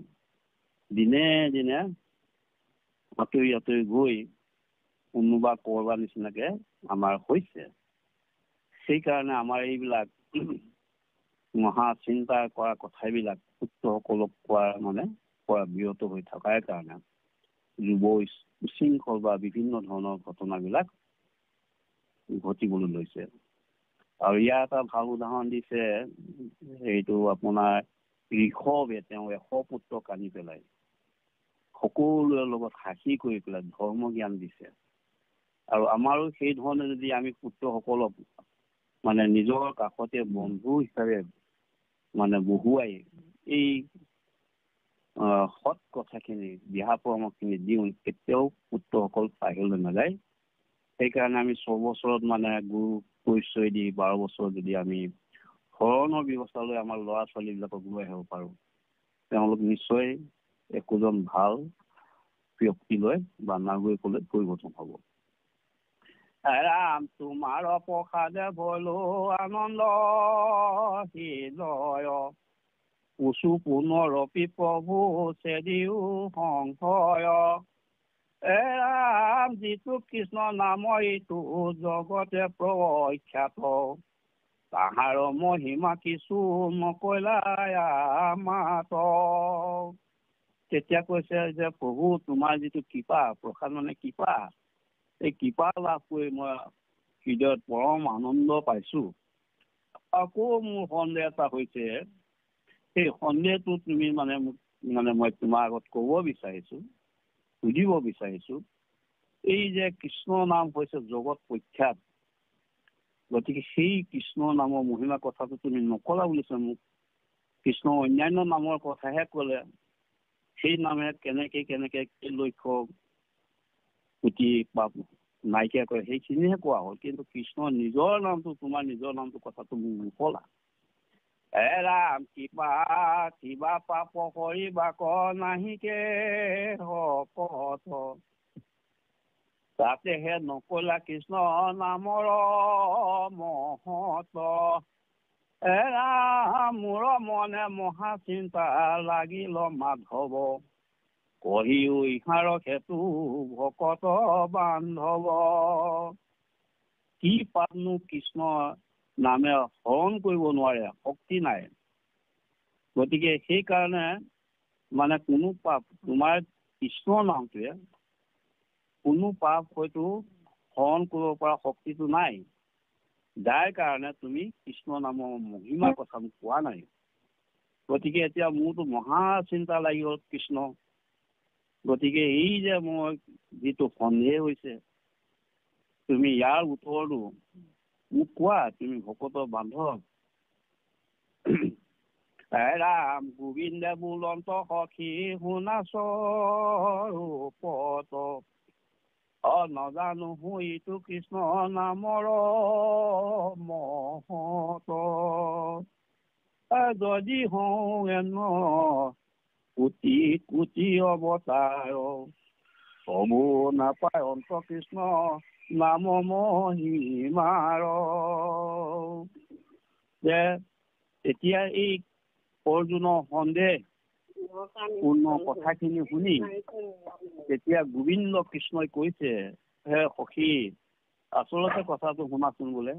দিনে দিনে আঁতৰি আঁতৰি গৈ কোনোবা কৰবাৰ নিচিনাকে আমাৰ হৈছে। সেইকাৰণে আমাৰ এইবিলাক মহা চিন্তা কৰা কথাবিলাক পুত্ৰসকলক পৰা বিৰত হৈ থকাৰ কাৰণে যুৱ উশৃংখল বা বিভিন্ন ধৰণৰ ঘটনাবিলাক ঘটিবলৈ লৈছে। আৰু ইয়াৰ এটা ভাল উদাহৰণ দিছে, এইটো আপোনাৰ ঋষৱে তেওঁ 100 পুত্ৰক আনি পেলাই সকলোৰে লগত হাসি কৰি পেলাই ধৰ্ম জ্ঞান দিছে। আৰু আমাৰো সেই ধৰণে যদি আমি পুত্ৰসকলক নিজৰ কাষতে বন্ধু হিচাপে বহুৱাই এই সৎ কথাখিনি, দিহা পৰামৰ্শখিনি দিওঁ, কেতিয়াও পুত্ৰসকল বাহিৰলৈ নাযায়। সেইকাৰণে আমি 6 বছৰত গুৰু পৰিচয় দি 12 বছৰত যদি আমি শৰণৰ ব্যৱস্থা লৈ আমাৰ ল'ৰা ছোৱালীবিলাকক লৈ আহিব পাৰোঁ, তেওঁলোক নিশ্চয় একোজন ভাল ব্যক্তিলৈ বা নাগৰিকলৈ পৰিৱৰ্তন হ'ব। ৰাম তোমাৰ প্ৰসাদে ভলো আনন্দ হৃদয়, পশু পুনৰপি প্ৰভু চেদিও সংশয়। ৰাম যিটো কৃষ্ণ নাম ইটো জগতে প্ৰখ্যাত, তাহাৰ মহিমা কিছু নকলা মাত। তেতিয়া কৈছে যে প্ৰভু তোমাৰ যিটো কৃপা, প্ৰসাদ কৃপা, এই কৃপা লাভ কৰি মই হৃদয়ত পৰম আনন্দ পাইছো। আকৌ মোৰ সন্দেহ এটা হৈছে, সেই সন্দেহটো তুমি মই তোমাৰ আগত ক'ব বিচাৰিছো, সুধিব বিচাৰিছো। এই যে কৃষ্ণ নাম হৈছে জগত প্ৰখ্যাত, গতিকে সেই কৃষ্ণ নামৰ মহিমা কথাটো তুমি নকলা বুলিছে মোক। কৃষ্ণ অন্যান্য নামৰ কথাহে ক'লে। সেই নামে কেনেকে লক্ষ্য পুতি পাপ নাইকিয়া কৰে সেইখিনিহে কোৱা হ'ল, কিন্তু কৃষ্ণ নিজৰ নামটো, তোমাৰ নিজৰ নামটো কথাটো মোক নকলা। ৰাম কিবা পাপ কৰিবাক নাহিকে হকত, তাতেহে নকলা কৃষ্ণ নামৰ মহত। ৰাম মোৰ মনে মহা চিন্তা লাগিল মাধৱ, কহিও ইহাৰক হেতু ভকত বান্ধৱ। কি পাপনো কৃষ্ণ নামে হৰণ কৰিব নোৱাৰে, শক্তি নাই। গতিকে সেইকাৰণে মানে কোনো পাপ তোমাৰ কৃষ্ণৰ নামটোৱে কোনো পাপ হয়তো হৰণ কৰিব পৰা শক্তিটো নাই, যাৰ কাৰণে তুমি কৃষ্ণ নামৰ মহিমাৰ কথা মোক কোৱা নাই। গতিকে এতিয়া মোৰতো মহা চিন্তা লাগি গ'ল কৃষ্ণ। গতিকে এই যে মই যিটো সন্দেহ হৈছে, তুমি ইয়াৰ উত্তৰটো মোক কোৱা। তুমি ভকতৰ বান্ধৱ। ৰাম গোবিন্দে বুলন্ত সখী শুনাচ ৰূপত, নজানো ইটো কৃষ্ণ নামৰ মহত, যদি হওঁ এন কোটি কোটি অৱতাৰ, তবু নাপায় অন্ত কৃষ্ণ নাম মহিমাৰ। যে এতিয়া এই অৰ্জুনৰ সন্দেহ পূৰ্ণ কথাখিনি শুনি তেতিয়া গোবিন্দ কৃষ্ণই কৈছে, হে সখী, আচলতে কথাটো শুনাচোন বোলে।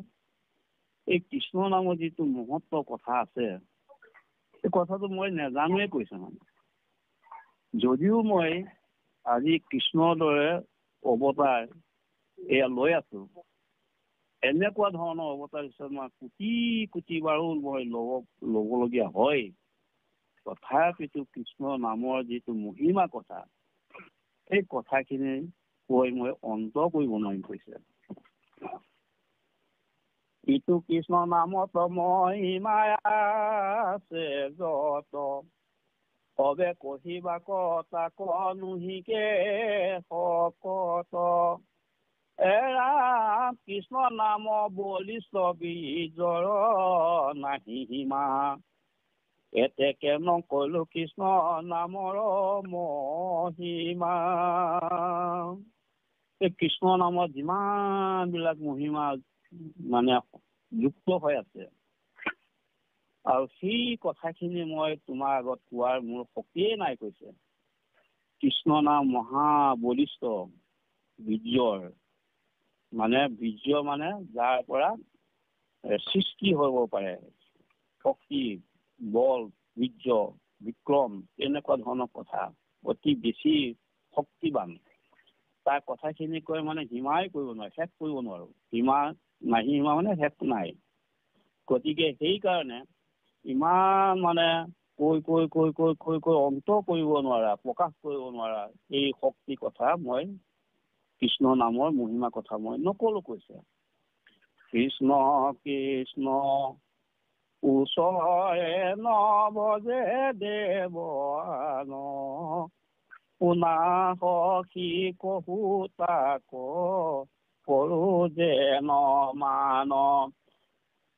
এই কৃষ্ণ নামৰ যিটো মহত্ব কথা আছে, এই কথাটো মই নেজানোৱে কৈছে। মানে যদিও মই আজি কৃষ্ণৰ দৰে অৱতাৰ এয়া লৈ আছো, এনেকুৱা ধৰণৰ অৱতাৰ হিচাপে মই কোটি কোটি বাৰো মই ল'বলগীয়া হয়, তথাপিতো কৃষ্ণ নামৰ যিটো মহিমা কথা, সেই কথাখিনি কৈ মই অন্ত কৰিব নোৱাৰিম কৈছে। ইটো কৃষ্ণ নামত মহিমা আছে যত, কবে কহিবা কথা কনুহিকে শকত, ৰাম কৃষ্ণ নাম বলিষ্ঠ বিজৰ নাহি সীমা, এতেকে নকলো কৃষ্ণ নামৰ মহিমা। এই কৃষ্ণ নামত যিমান বিলাক মহিমা মানে যুক্ত হৈ আছে, আৰু সেই কথাখিনি মই তোমাৰ আগত কোৱাৰ মোৰ শক্তিয়ে নাই কৈছে। কৃষ্ণ নাম মহা বলিষ্ঠ বীৰ্যৰ, মানে বীৰ্য মানে যাৰ পৰা সৃষ্টি হ'ব পাৰে, শক্তি, বল, বীৰ্য, বিক্ৰম, এনেকুৱা ধৰণৰ কথা, অতি বেছি শক্তিবান। তাৰ কথাখিনি কৈ মানে সীমাই কৰিব নোৱাৰে, শেষ কৰিব নোৱাৰো। সীমা নাহি, সীমা মানে শেষ নাই। গতিকে সেইকাৰণে ইমান মানে কৈ কৈ কৈ কৈ কৈ কৈ অন্ত কৰিব নোৱাৰা, প্ৰকাশ কৰিব নোৱাৰা এই শক্তি কথা মই কৃষ্ণ নামৰ মহিমা কথা মই নকলো কৈছে। কৃষ্ণ কৃষ্ণ ওচৰে নবজে দেৱান, শুনা সখী কহু তাক কৰো যে নমান,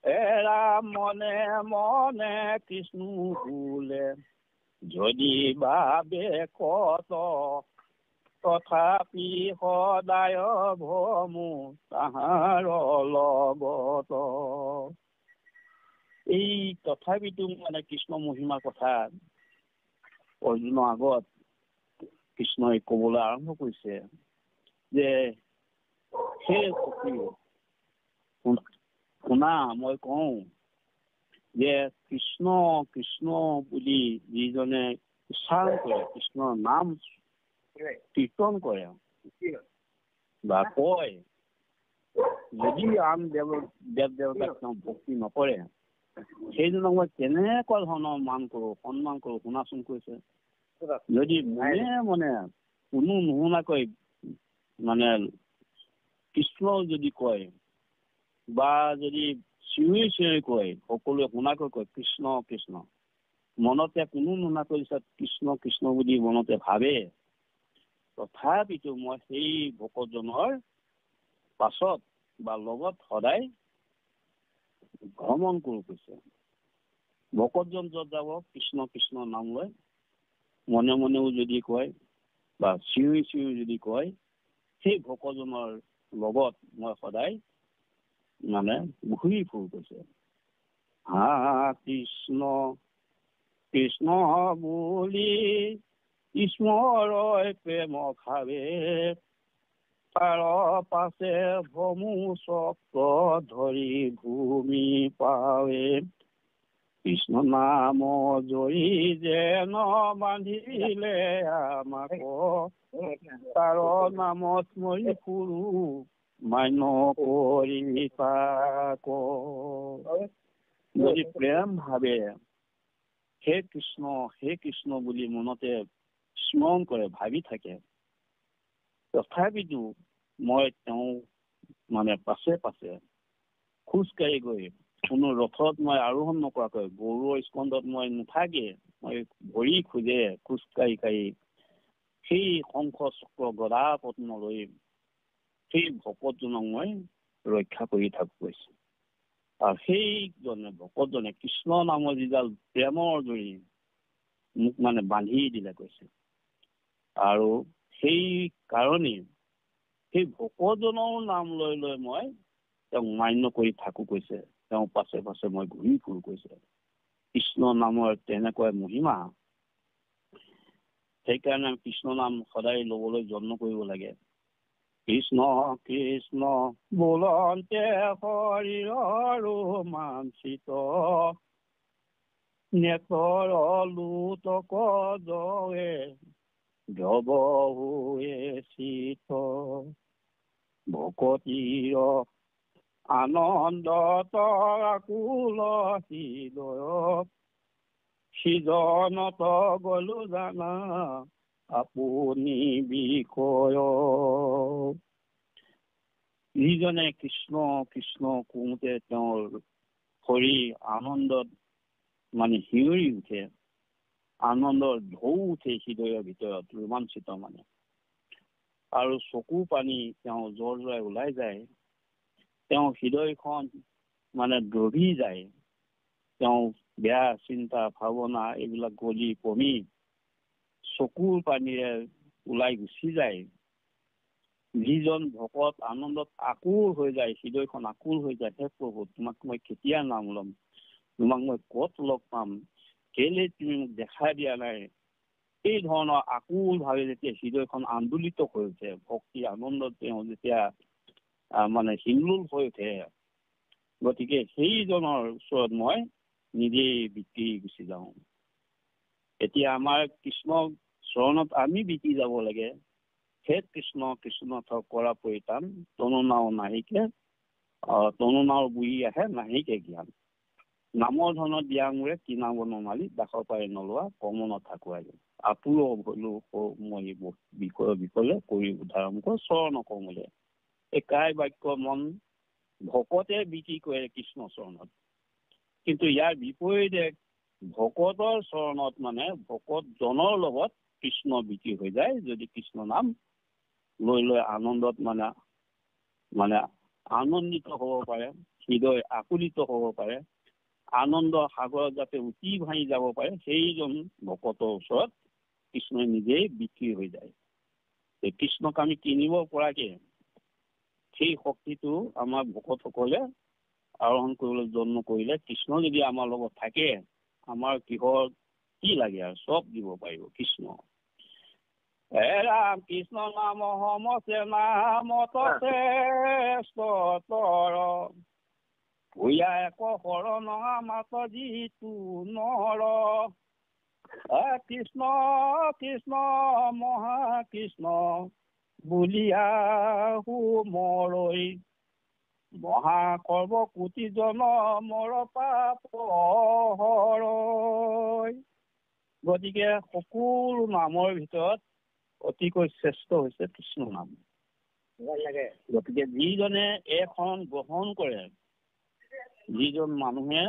এৰা মনে মনে কৃষ্ণ বোলে, যদি বাবে কত, তথাপি সদায় ভমু তাহাৰ লগত। এই তথাপিতো মানে কৃষ্ণ মহিমাৰ কথা অৰ্জুনৰ আগত কৃষ্ণই কবলৈ আৰম্ভ কৰিছে যে, সেই সখী শুনা, মই কওঁ যে কৃষ্ণ কৃষ্ণ বুলি যিজনে উচ্চাৰণ কৰে, কৃষ্ণৰ নাম কীৰ্তন কৰে বা কয়, যদি আন দেৱ দেৱতাক তেওঁ ভক্তি নকৰে, সেইজনক মই কেনেকুৱা ধৰণৰ মান কৰো, সন্মান কৰো, শুনাচোন কৈছে। যদি মনে মনে কোনো নুশুনাকৈ মানে কৃষ্ণ যদি কয়, বা যদি চিঞৰি চিঞৰি কয়, সকলোৱে শুনাকৈ কয় কৃষ্ণ কৃষ্ণ, মনতে কোনো নুশুনাকৈ কৃষ্ণ কৃষ্ণ বুলি মনতে ভাবে, তথাপিতো মই সেই ভকতজনৰ পাছত বা লগত সদায় ভ্ৰমণ কৰো কৈছে। ভকতজন যত যাব কৃষ্ণ কৃষ্ণ নাম লৈ মনে মনেও যদি কয় বা চিঞৰি চিঞৰি যদি কয়, সেই ভকতজনৰ লগত মই সদায় মানে ঘূৰি ফুৰো কৈছে। হা কৃষ্ণ কৃষ্ণ বুলি স্মৰয় প্ৰেম ভাৱে, তাৰ পাছে ভমু চক্ৰ ধৰি ভূমি পাৱে, কৃষ্ণ নাম জৰি যেন বান্ধিলে আমাক তাৰ নামত মই ফুৰো মান্য কৰি তাক। যদি প্ৰেম ভাৱে হে কৃষ্ণ বুলি মনতে স্মৰণ কৰে, ভাবি থাকে, তথাপিতো মই তেওঁ মানে পাছে পাছে খোজকাঢ়ি গৈ কোনো ৰথত মই আৰোহণ নকৰাকৈ, গৰুৰ স্কন্ধত মই নাথাকে, মই ভৰি খোজে খোজকাঢ়ি কাঢ়ি সেই শংখ চক্ৰ গদা পদ্ম লৈ সেই ভকতজনক মই ৰক্ষা কৰি থাকো কৈছে। আৰু সেইজনে ভকতজনে কৃষ্ণ নামৰ যিডাল প্ৰেমৰ জৰি মোক মানে বান্ধি দিলে কৈছে। আৰু সেই কাৰণেই সেই ভকতজনৰ নাম লৈ লৈ মই তেওঁক মান্য কৰি থাকো কৈছে। তেওঁ পাছে পাছে মই ঘূৰি ফুৰো কৈছে। কৃষ্ণ নামৰ তেনেকুৱা মহিমা। সেইকাৰণে আমি কৃষ্ণ নাম সদায় ল'বলৈ যত্ন কৰিব লাগে। কৃষ্ণ কৃষ্ণ বোলন্তে শৰীৰৰ ৰোমাঞ্চিত, নেতৰ লুতক জয়ে জব হৈ চিত, ভকতিৰ আনন্দত আকুল হৃদয়, সিজনত গলো জানা আপুনি বিষয়। যিজনে কৃষ্ণ কৃষ্ণ কওঁতে তেওঁৰ শৰীৰ আনন্দত মানে শিয়ৰি উঠে, আনন্দৰ ঢৌ উঠে হৃদয়ৰ ভিতৰত, ৰোমাঞ্চিত মানে, আৰু চকু পানী তেওঁ জৰ জৰাই ওলাই যায়, তেওঁ হৃদয়খন মানে দবি যায়, তেওঁ বেয়া চিন্তা ভাৱনা এইবিলাক গলি কমি চকুৰ পানীৰে ওলাই গুচি যায়। যিজন ভকত আনন্দত আকুল হৈ যায়, হৃদয়খন আকুল হৈ যায়, হে প্ৰভু তোমাক মই কেতিয়া নাম ল'ম, তোমাক মই ক'ত লগ পাম, কেলে তুমি মোক দেখা দিয়া নাই, এই ধৰণৰ আকুল ভাৱে যেতিয়া হৃদয়খন আন্দোলিত হৈ উঠে, ভক্তি আনন্দত তেওঁ যেতিয়া মানে হিল্লোল হৈ উঠে, গতিকে সেইজনৰ ওচৰত মই নিজেই বিক্ৰী গুচি যাওঁ। এতিয়া আমাৰ কৃষ্ণ চৰণত আমি বিক্ৰী যাব লাগে। হে কৃষ্ণ কৃষ্ণ থক কৰা পৰিতান, তনু নাও নাহিকে তনু নাও বুৰি আহে নাহিকে জ্ঞান, নামৰ ধনত দিয়া মোৰে কিনাব নমালি, দাসৰ পাৰে নলোৱা কম নথাকুৱাই, আপুৰ ভলো মই বিষয় বিকলে কৰি উদাহৰণ কৰ চৰণ কমলে। এই কাই বাক্য মন ভকতে বিক্ৰী কৰে কৃষ্ণ চৰণত, কিন্তু ইয়াৰ বিপৰীতে ভকতৰ চৰণত মানে ভকতজনৰ লগত কৃষ্ণ বিক্ৰী হৈ যায়। যদি কৃষ্ণ নাম লৈ লৈ আনন্দত মানে মানে আনন্দিত হ'ব পাৰে, হৃদয় আকুলিত হ'ব পাৰে, আনন্দ সাগৰত যাতে উটি ভাঙি যাব পাৰে, সেইজন ভকতৰ ওচৰত কৃষ্ণই নিজেই বিক্ৰী হৈ যায়। এই কৃষ্ণক আমি কিনিব পৰাকে সেই শক্তিটো আমাৰ ভকতসকলে আৰোহণ কৰিবলৈ যত্ন কৰিলে, কৃষ্ণ যদি আমাৰ লগত থাকে, আমাৰ কিহৰ কি লাগে আৰু চব দিব পাৰিব কৃষ্ণ। হে ৰাম কৃষ্ণ নাম সমছে নামত শ্ৰেষ্ঠতৰ, ভূঞা এক শৰণ মাত যিটো নৰ, কৃষ্ণ কৃষ্ণ মহাকৃষ্ণ বুলিয়া সুমৰৈ, মহা সৰ্বকোটি জনমৰ পাপ হৰৈ। গতিকে সকলো নামৰ ভিতৰত অতিকৈ শ্ৰেষ্ঠ হৈছে কৃষ্ণ নাম। গতিকে যিজনে এখন গ্ৰহণ কৰে, যিজন মানুহে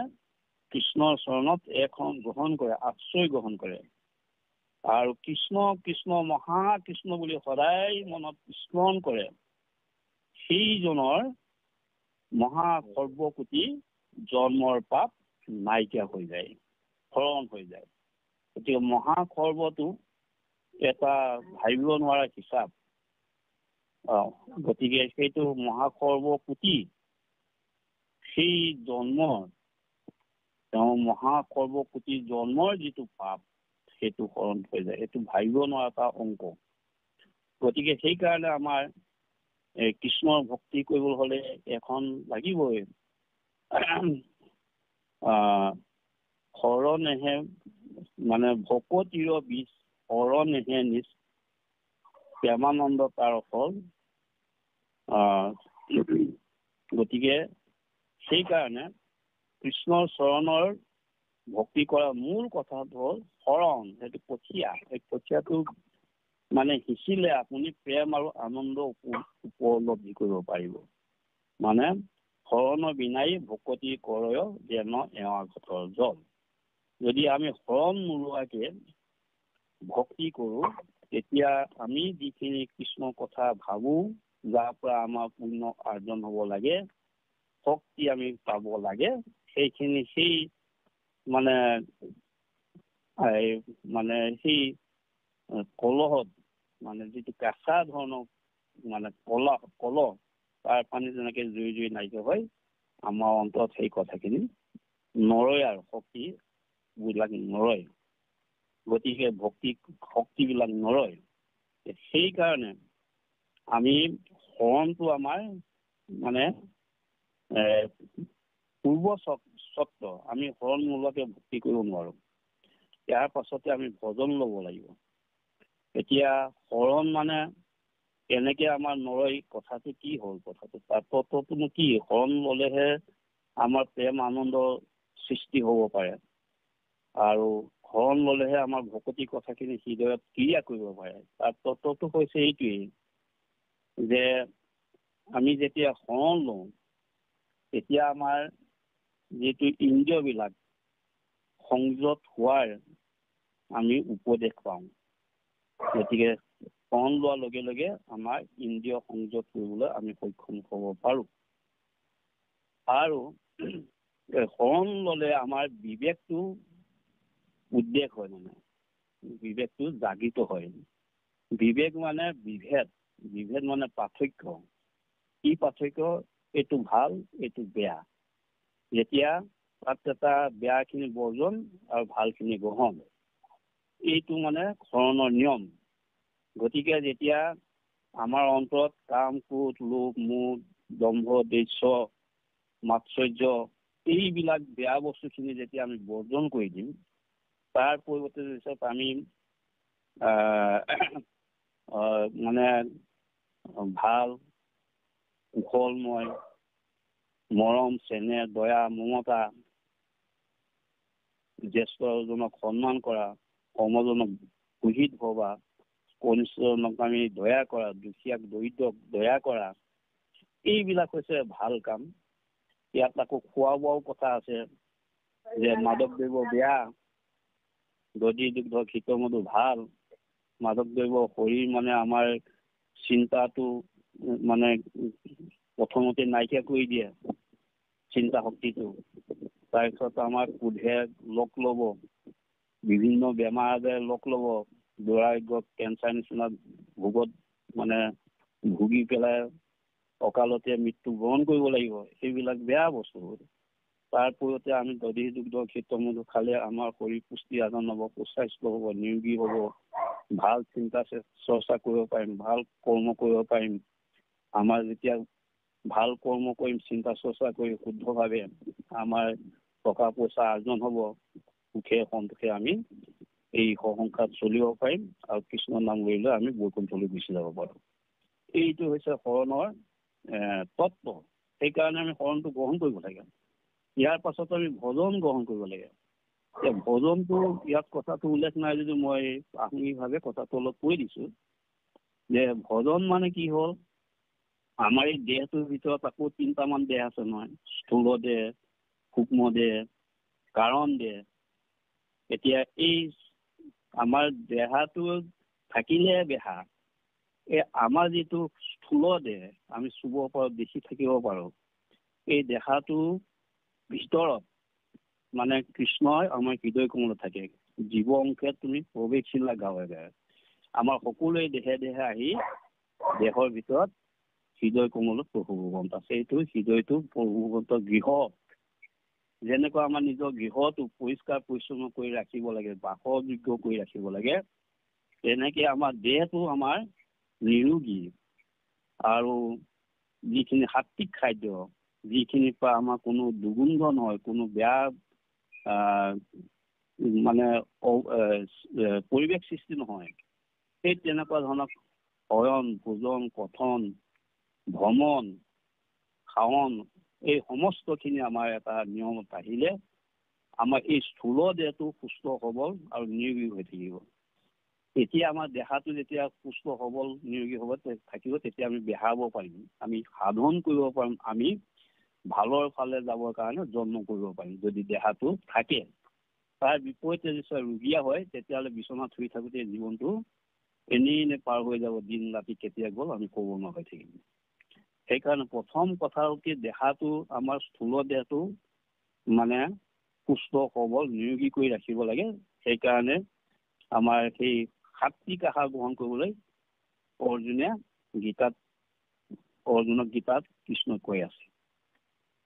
কৃষ্ণৰ চৰণত এখন গ্ৰহণ কৰে, আশ্ৰয় গ্ৰহণ কৰে, আৰু কৃষ্ণ কৃষ্ণ মহাকৃষ্ণ বুলি সদায় মনত স্মৰণ কৰে, সেইজনৰ মহা সৰ্বকোটি জন্মৰ পাপ নাইকিয়া হৈ যায়, হৰণ হৈ যায়। গতিকে মহাসৰ্বটো এটা ভাবিব নোৱাৰা হিচাপ। গতিকে সেইটো মহাসৰ্বকোটি, সেই জন্মৰ তেওঁ মহাসৰ্বকোটি জন্মৰ যিটো পাপ, সেইটো হৰণ হৈ যায়। এইটো ভাবিব নোৱাৰা এটা অংক। গতিকে সেইকাৰণে আমাৰ কৃষ্ণৰ ভক্তি কৰিবলৈ হ'লে এখন লাগিবই শৰণেহে মানে ভকতিৰ বীজ শৰণেহে নিজ প্ৰেমানন্দ তাৰ ফল। গতিকে সেইকাৰণে কৃষ্ণৰ চৰণৰ ভক্তি কৰা মূল কথাটো হ'ল শৰণ। সেইটো কঠীয়া। সেই কঠীয়াটো মানে সিঁচিলে আপুনি প্ৰেম আৰু আনন্দ উপলব্ধি কৰিব পাৰিব। মানে শৰণৰ বিনাই ভকতি কৰয় যেন এৱা ঘটৰ জল। যদি আমি শৰণ নোলোৱাকে ভক্তি কৰোঁ, তেতিয়া আমি যিখিনি কৃষ্ণৰ কথা ভাবোঁ, যাৰ পৰা আমাৰ পুণ্য আৰ্জন হ'ব লাগে, শক্তি আমি পাব লাগে, সেইখিনি সেই মানে সেই কলহত মানে যিটো কেঁচা ধৰণৰ মানে কলহ তাৰ পানী যেনেকৈ জুই জুই নাইকিয়া হয়, আমাৰ অন্তৰত সেই কথাখিনি নৰয় আৰু শক্তিবিলাক নৰয়। গতিকে শক্তিবিলাক নৰয়। সেইকাৰণে আমি শৰণটো আমাৰ মানে পূৰ্ব স্বত্ব। আমি শৰণ নোলোৱাকৈ ভক্তি কৰিব নোৱাৰোঁ। ইয়াৰ পাছতে আমি ভজন ল'ব লাগিব। এতিয়া শৰণ মানে কেনেকৈ আমাৰ নৰয়, কথাটো কি হ'ল? কথাটো তাৰ তত্ত্বটোনো কি? শৰণ ল'লেহে আমাৰ প্ৰেম আনন্দৰ সৃষ্টি হ'ব পাৰে, আৰু শৰণ ল'লেহে আমাৰ ভকতি কথাখিনি হৃদয়ত ক্ৰিয়া কৰিব পাৰে। তাৰ তত্ত্বটো হৈছে এইটোৱেই যে আমি যেতিয়া শৰণ লওঁ, তেতিয়া আমাৰ যিটো ইন্দ্ৰিয়বিলাক সংযত হোৱাৰ আমি উপদেশ পাওঁ। গতিকে শৰণ লোৱাৰ লগে লগে আমাৰ ইন্দ্ৰিয় সংযত কৰিবলৈ আমি সক্ষম হ'ব পাৰোঁ। আৰু শৰণ ল'লে আমাৰ বিবেকটো উদ্বেগ হয়, মানে বিবেকটো জাগৃত হয়। বিবেক মানে বিভেদ মানে পাৰ্থক্য। কি পাৰ্থক্য? এইটো ভাল, এইটো বেয়া। যেতিয়া তাত এটা বেয়াখিনি বৰ্জন আৰু ভালখিনি গ্ৰহণ, এইটো মানে শৰণৰ নিয়ম। গতিকে যেতিয়া আমাৰ অন্তৰত কাম, ক্ৰোধ, লোভ, মোহ, দম্ভ, দ্বেষ, মাৎসৰ্য এইবিলাক বেয়া বস্তুখিনি যেতিয়া আমি বৰ্জন কৰি দিম, তাৰ পৰিৱৰ্তে আমি মানে ভাল, কুশলময়, মৰম, চেনেহ, দয়া, মমতা, জ্যেষ্ঠজনক সন্মান কৰা, সমজনক সুহিত ভবা, কনিষ্ঠজনক আমি দয়া কৰা, দুখীয়াক দৰিদ্ৰক দয়া কৰা, এইবিলাক হৈছে ভাল কাম। ইয়াত আকৌ খোৱা বোৱাও কথা আছে, যে মাদক দ্ৰব্য বেয়া, দধি দুগ্ধ ঘৃত মধু ভাল। মাদক দ্ৰব্য শৰীৰ মানে আমাৰ চিন্তাটো মানে প্ৰথমতে নাইকিয়া কৰি দিয়ে, চিন্তা শক্তিটো। তাৰপিছত আমাৰ ক্ৰোধে লগ ল'ব, বিভিন্ন বেমাৰ আজাৰে লগ ল'ব, দুৰাৰোগ্য কেঞ্চাৰ নিচিনা ভোগত মানে ভুগি পেলাই অকালতে মৃত্যুবৰণ কৰিব লাগিব। সেইবিলাক বেয়া বস্তু। তাৰ পৰিৱৰ্তে আমি দধি দুগ্ধ ঘৃত মধু খালে আমাৰ শৰীৰ পুষ্টি আৰ্জন হ'ব, সুস্বাস্থ্য হ'ব, নিৰোগী হ'ব, ভাল চিন্তা চৰ্চা কৰিব পাৰিম, ভাল কৰ্ম কৰিব পাৰিম। আমাৰ যেতিয়া ভাল কৰ্ম কৰিম, চিন্তা চৰ্চা কৰি শুদ্ধভাৱে আমাৰ টকা পইচা আৰ্জন হ'ব, সুখে সন্তোষে আমি এই সংসাৰত চলিব পাৰিম, আৰু কৃষ্ণৰ নাম লৈ আমি বৈকুণ্ঠলৈ গুচি যাব পাৰোঁ। এইটো হৈছে শৰণৰ তত্ত্ব। সেইকাৰণে আমি শৰণটো গ্ৰহণ কৰিব লাগে। ইয়াৰ পাছত আমি ভজন গ্ৰহণ কৰিব লাগে। ভজনটো ইয়াত কথাটো উল্লেখ নাই যদি মই প্ৰাথমিকভাৱে কথাটো অলপ কৈ দিছোঁ, যে ভজন মানে কি হ'ল, আমাৰ এই দেহটোৰ ভিতৰত আকৌ 3টামান দেহ আছে নহয়, স্থূল দেহ, সূক্ষ্ম দেহ, কাৰণ দেহ। এতিয়া এই আমাৰ দেহাটো থাকিলে বেহা, এই আমাৰ যিটো স্থূল দেহ, আমি চুব পাৰোঁ, দেখি থাকিব পাৰোঁ, এই দেহাটো ভিতৰত মানে কৃষ্ণই আমাৰ হৃদয় কমলত থাকে। জীৱ অংশে তুমি প্ৰৱেশিলা গাঁৱে গাঁৱে। আমাৰ সকলোৱে দেহে দেহে আহি দেহৰ ভিতৰত হৃদয় কমলত প্ৰভু ভগৱন্ত আছে। এইটো হৃদয়টো প্ৰভু ভগৱন্ত গৃহ। যেনেকুৱা আমাৰ নিজৰ গৃহটো পৰিষ্কাৰ পৰিচ্ছন্ন কৰি ৰাখিব লাগে, বাসযোগ্য কৰি ৰাখিব লাগে, তেনেকৈ আমাৰ দেহটো আমাৰ নিৰোগী, আৰু যিখিনি সাত্বিক খাদ্য, যিখিনিৰ পৰা আমাৰ কোনো দুৰ্গন্ধ নহয়, কোনো বেয়া মানে পৰিৱেশ সৃষ্টি নহয়। সেই তেনেকুৱা ধৰণৰ শয়ন, ভোজন, কথন, ভ্ৰমণ, খাৱন, এই সমস্তখিনি আমাৰ এটা নিয়মত আহিলে আমাৰ এই স্থূল দেহটো সুস্থ সবল আৰু নিৰোগী হৈ থাকিব। এতিয়া আমাৰ দেহাটো যেতিয়া সুস্থ সবল নিৰোগী হ'ব থাকিব, তেতিয়া আমি বেহাব পাৰিম, আমি সাধন কৰিব পাৰিম, আমি ভালৰ ফালে যাবৰ কাৰণে যত্ন কৰিব পাৰিম যদি দেহাটো থাকে। তাৰ বিপৰীতে যেতিয়া ৰোগীয়া হয়, তেতিয়াহ'লে বিচনাত শুই থাকোঁতে জীৱনটো এনেই পাৰ হৈ যাব, দিন ৰাতি কেতিয়া গ'ল আমি ক'ব নোৱাৰি থাকিম। সেইকাৰণে প্ৰথম কথা হ'ল কি, দেহাটো আমাৰ স্থূল দেহটো মানে সুস্থ সবল নিৰোগী কৰি ৰাখিব লাগে। সেইকাৰণে আমাৰ সেই সাত্বিক আহাৰ গ্ৰহণ কৰিবলৈ অৰ্জুনক গীতাত কৃষ্ণই কৈ আছে।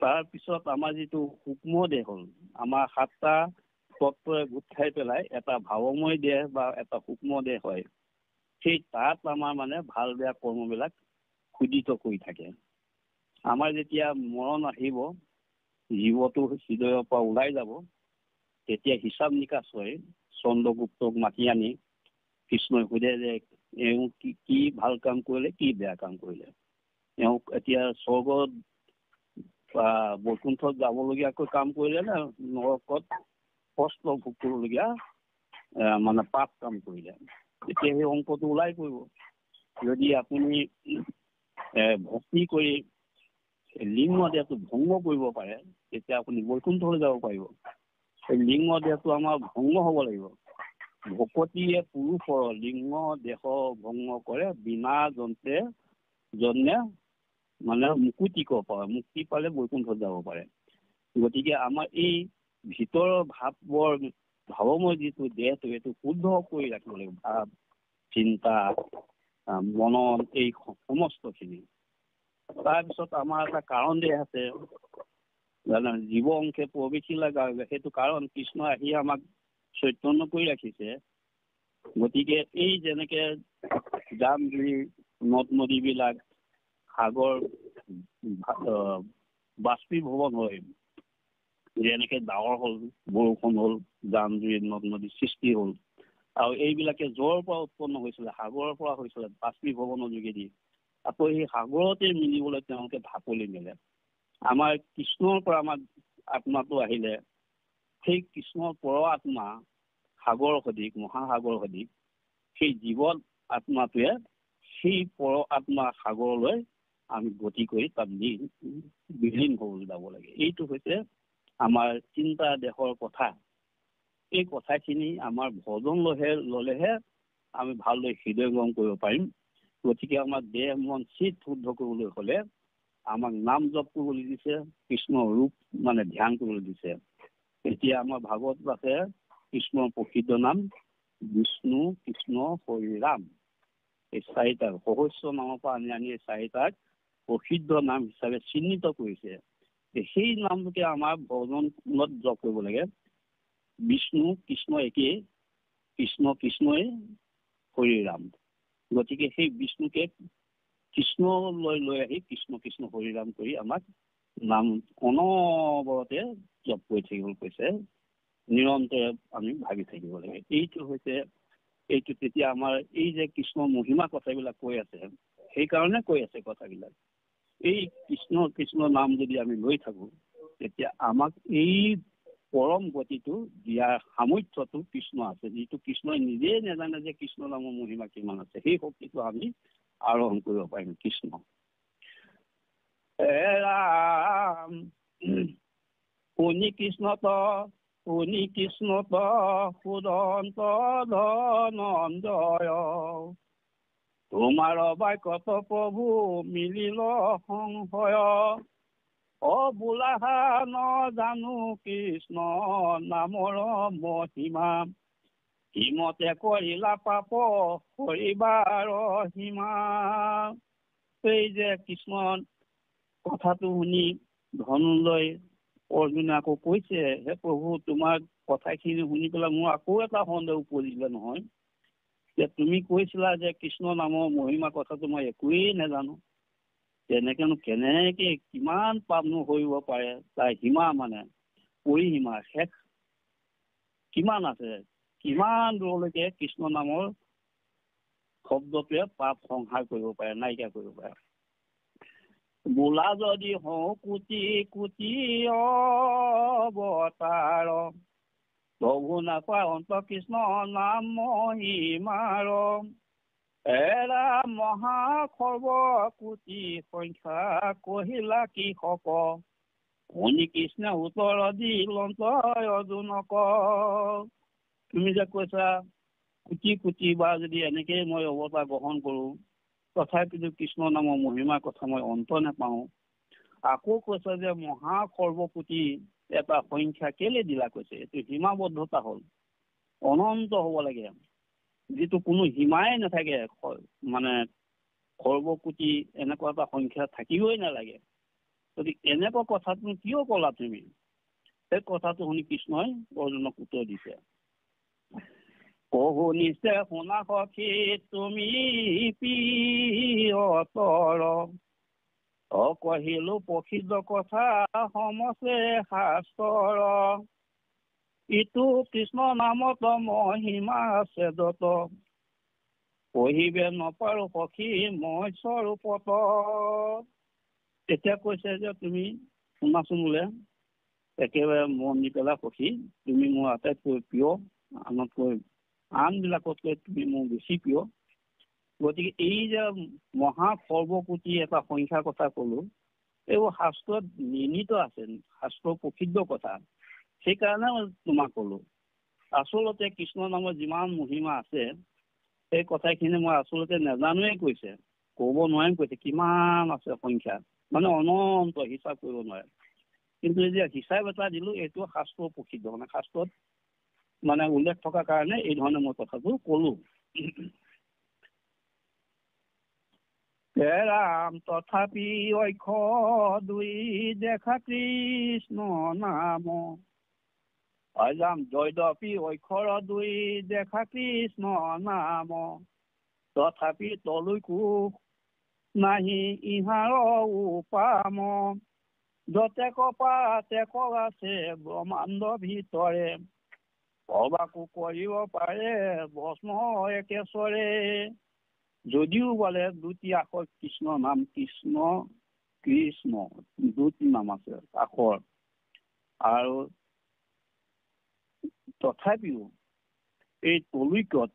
তাৰপিছত আমাৰ যিটো সূক্ষ্ম দেহ হ'ল, আমাৰ 7টা তত্ত্বই গোট খাই পেলাই এটা ভাৱময় দেহ বা এটা সূক্ষ্ম দেহ হয়। সেই তাত আমাৰ মানে ভাল বেয়া কৰ্মবিলাক খোদিত কৰি থাকে। আমাৰ যেতিয়া মৰণ আহিব, জীৱটো হৃদয়ৰ পৰা ওলাই যাব, তেতিয়া হিচাপ নিকাচ হয়। চন্দ্ৰগুপ্তক মাতি আনি কৃষ্ণই সোধে যে এওঁ কি ভাল কাম কৰিলে, কি বেয়া কাম কৰিলে। এওঁক এতিয়া স্বৰ্গত বা বৈকুণ্ঠত যাবলগীয়াকৈ কাম কৰিলে নে নৰকত কষ্ট ভোগ কৰিবলগীয়া মানে পাপ কাম কৰিলে। তেতিয়া সেই অংকটো ওলাই পৰিব। যদি আপুনি ভক্তি কৰি লিংগ দেহটো ভংগ কৰিব পাৰে, তেতিয়া আপুনি বৈকুণ্ঠলৈ যাব পাৰিব। সেই লিংগ দেহটো আমাৰ ভংগ হ'ব লাগিব। ভকতিয়ে পুৰুষৰ লিংগ দেহ ভংগ কৰে, বিনা জন্মে মানে মুক্তি পায়, মুক্তি পালে বৈকুণ্ঠত যাব পাৰে। গতিকে আমাৰ এই ভিতৰৰ ভাৱময় যিটো দেহটো, এইটো শুদ্ধ কৰি ৰাখিব লাগিব। ভাৱ, চিন্তা, মনন, এই সমস্তখিনি। তাৰপিছত আমাৰ এটা কাৰণ দেহ আছে, জীৱ অংশে প্ৰৱেশী লগা, সেইটো কাৰণ কৃষ্ণ আহি আমাক চৈতন্য কৰি ৰাখিছে। গতিকে এই যেনেকে জান জুৰি নদ নদীবিলাক সাগৰ বাষ্পীভৱন হয়, যেনেকে ডাৱৰ হ'ল, বৰষুণ হ'ল, জান জুৰি নদ নদী সৃষ্টি হ'ল, আৰু এইবিলাকে য'ৰ পৰা উৎপন্ন হৈছিলে, সাগৰৰ পৰা হৈছিলে বাষ্পীভৱনৰ যোগেদি, আকৌ সেই সাগৰতে মিলিবলৈ তেওঁলোকে ঢাপলি মেলে। আমাৰ কৃষ্ণৰ পৰা আমাৰ আত্মাটো আহিলে, সেই কৃষ্ণৰ পৰ আত্মা সাগৰ সদৃশ, মহাসাগৰ সদৃশ, সেই জীৱন আত্মাটোৱে সেই পৰ আত্মা সাগৰলৈ আমি গতি কৰি তাত বিলীন হৈ যাব লাগে। এইটো হৈছে আমাৰ চিন্তা দেশৰ কথা। এই কথাখিনি আমাৰ ভজন ল'লেহে আমি ভালদৰে হৃদয়ংগম কৰিব পাৰিম। গতিকে আমাৰ দেহ মন চিত শুদ্ধ কৰিবলৈ হ'লে আমাক নাম জপ কৰিবলৈ দিছে, কৃষ্ণৰ ৰূপ মানে ধ্যান কৰিবলৈ দিছে। এতিয়া আমাৰ ভাগৱত আছে কৃষ্ণৰ প্ৰসিদ্ধ নাম বিষ্ণু, কৃষ্ণ, হৰি, ৰাম। এই 4টা সহস্ৰ নামৰ পৰা আনি এই 4টাক প্ৰসিদ্ধ নাম হিচাপে চিহ্নিত কৰিছে। সেই নামটোকে আমাৰ ভজনত জপ কৰিব লাগে। বিষ্ণু কৃষ্ণ একেই, কৃষ্ণ কৃষ্ণই, হৰি ৰাম। গতিকে সেই বিষ্ণুকে কৃষ্ণলৈ লৈ আহি কৃষ্ণ কৃষ্ণ হৰি ৰাম কৰি আমাক নাম অনবৰতে জপ কৰি থাকিব কৈছে, নিৰন্তৰে আমি ভাবি থাকিব লাগে। এইটো তেতিয়া আমাৰ এই যে কৃষ্ণৰ মহিমা কথাবিলাক কৈ আছে, সেইকাৰণে কৈ আছে কথাবিলাক। এই কৃষ্ণ নাম যদি আমি লৈ থাকোঁ, তেতিয়া আমাক এই পৰম গতিটো দিয়াৰ সামৰ্থ্যটো কৃষ্ণ আছে, যিটো কৃষ্ণই নিজেই নাজানে যে কৃষ্ণ নামৰ মহিমা কিমান আছে। সেই শক্তিটো আমি আৰোহণ কৰিব পাৰিম। কৃষ্ণ ৰাম শুনি কৃষ্ণত সুদন্ত ধনঞ্জয়, তোমাৰ বাক্যত প্ৰভু মিলিল সংশয়, বোলাহা ন জানো কৃষ্ণ নামৰ মহিমা, হিমতে কৰিলা পাপ কৰিবাৰ সীমা। এই যে কৃষ্ণৰ কথাটো শুনি ধনঞ্জয় অৰ্জুনে আকৌ কৈছে, হে প্ৰভু, তোমাৰ কথাখিনি শুনি পেলাই মোৰ আকৌ এটা সন্দেহ উপজিলে নহয়, যে তুমি কৈছিলা যে কৃষ্ণ নামৰ মহিমা কথাটো মই একোৱেই নাজানো, কেনেকে কিমান পাপনো কৰিব পাৰে, তাৰ সীমা মানে পৰিসীমা শেষ কিমান আছে, কিমান দূৰলৈকে কৃষ্ণ নামৰ শব্দটোৱে পাপ সংহাৰ কৰিব পাৰে, নাইকিয়া কৰিব পাৰে। বোলা যদি হওঁ কোটি কোটি অৱতাৰ, প্ৰভু নাপা অন্ত কৃষ্ণ নাম মহিমাৰ, এৰা মহা সৰ্ব কোটি সংখ্যা কহিলা কি সক, শুনি কৃষ্ণ উত্তৰ দিলন্ত অৰ্জুনক। তুমি যে কৈছা কোটি কোটি বা যদি এনেকেই মই অৱতাৰ গ্ৰহণ কৰোঁ, তথাপিতো কৃষ্ণ নামৰ মহিমাৰ কথা মই অন্ত নাপাওঁ। আকৌ কৈছে যে মহা সৰ্বকোটি এটা সংখ্যা কেলে দিলা কৈছে, এইটো সীমাবদ্ধতা হ'ল, অনন্ত হ'ব লাগে, যিটো কোনো সীমাই নাথাকে, মানে সৰ্বকোটি এনেকুৱা এটা সংখ্যা থাকিবই নালাগে। গতিকে এনেকুৱা কথাটো কিয় ক'লা তুমি? সেই কথাটো শুনি কৃষ্ণই অৰ্জুনক উত্তৰ দিছে। কহু নিছে শুনা সখী তুমি প্ৰিয়তৰ, কহিলো প্ৰসিদ্ধ কথা সমছে শাস্ত্ৰৰ, ইটো কৃষ্ণ নামত মহিমা আছে যত, কহিবে নপাৰো সখী মই স্বৰূপত। তেতিয়া কৈছে যে তুমি শুনাচোন বোলে, একেবাৰে মন দি পেলাই সখী, তুমি মোৰ আটাইতকৈ প্ৰিয়, আনতকৈ আনবিলাকতকৈ তুমি মোৰ বেছি প্ৰিয়। গতিকে এই যে মহা সৰ্বকোটি এটা সংখ্যাৰ কথা ক'লো, এইবোৰ শাস্ত্ৰত নিৰ্ণিত আছে, শাস্ত্ৰ প্ৰসিদ্ধ কথা, সেইকাৰণে তোমাক ক'লো। আচলতে কৃষ্ণ নামৰ যিমান মহিমা আছে সেই কথাখিনি মই আচলতে নাজানোৱেই কৈছে, ক'ব নোৱাৰিম কৈছে, কিমান আছে সংখ্যা, মানে অনন্ত, হিচাপ কৰিব নোৱাৰে। কিন্তু এই যে হিচাপ এটা দিলো, এইটো শাস্ত্ৰ প্ৰসিদ্ধ, মানে শাস্ত্ৰত মানে উল্লেখ থকাৰ কাৰণে এই ধৰণে মই কথাটো ক'লো। ৰাম তথাপি ঐক্ষ দুই দেখা কৃষ্ণ নাম, অজাম জয়দপি ঐক্ষৰ দুই দেখা কৃষ্ণ নাম, তথাপি তলৈকো নাহি ইহাৰ উপাম, যতে কপা তেক আছে ব্ৰহ্মাণ্ড ভিতৰে, অবাকো কৰিব পাৰে ভস্ম একেশ্বৰে। যদিও বোলে দুটি আখৰ কৃষ্ণ নাম, কৃষ্ণ কৃষ্ণ দুটি নাম আছে আখৰ, আৰু তথাপিও এই তলৈকত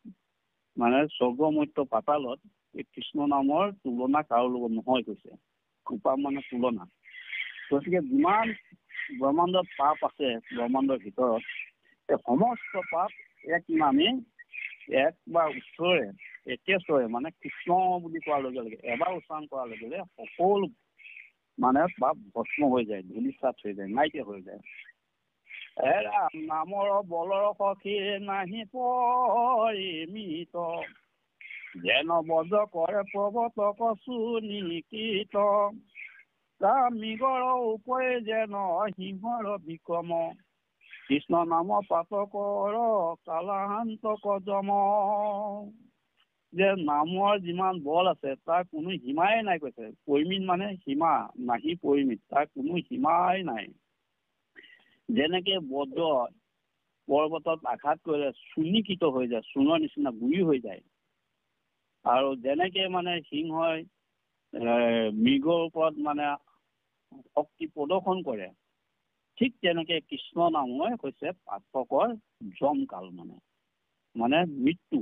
মানে স্বৰ্গ মৰ্ত্য পাতালত এই কৃষ্ণ নামৰ তুলনা কাৰো লগত নহয় কৈছে। উপাম মানে তুলনা। গতিকে যিমান ব্ৰহ্মাণ্ডত পাপ আছে, ব্ৰহ্মাণ্ডৰ ভিতৰত এই সমস্ত পাপ এক নামে, এক বা উচ্চৰে, একেশ্বৰে, মানে কৃষ্ণ বুলি কোৱাৰ লগে লগে, এবাৰ উচ্চাৰণ কৰাৰ লগে লগে সকলো মানে পাপ ভস্ম হৈ যায়, ধূলিসাৎ হৈ যায়, নাইকিয়া হৈ যায়। ৰাম নামৰ বলৰ সখী নাহি পৰিমিত, যেন বজ কৰে প্ৰৱতক সুনিকৃত, মৃগৰ উপৰে যেন সিংহৰ বিক্ৰম, কৃষ্ণ নাম পাতকৰ কালাহান্তক যম। যে নামৰ যিমান বল আছে তাৰ কোনো সীমাই নাই কৈছে। পৰিমিত মানে সীমা, নাহি পৰিমিত, তাৰ কোনো সীমাই নাই। যেনেকে বজ্ৰ পৰ্বতত আঘাত কৰিলে চূৰ্ণীকৃত হৈ যায়, চূৰ্ণৰ নিচিনা গুৰি হৈ যায়, আৰু যেনেকে মানে সিংহই মৃগৰ ওপৰত মানে শক্তি প্ৰদৰ্শন কৰে, ঠিক তেনেকে কৃষ্ণ নামে হৈছে পাতকৰ জমকাল, মানে মৃত্যু,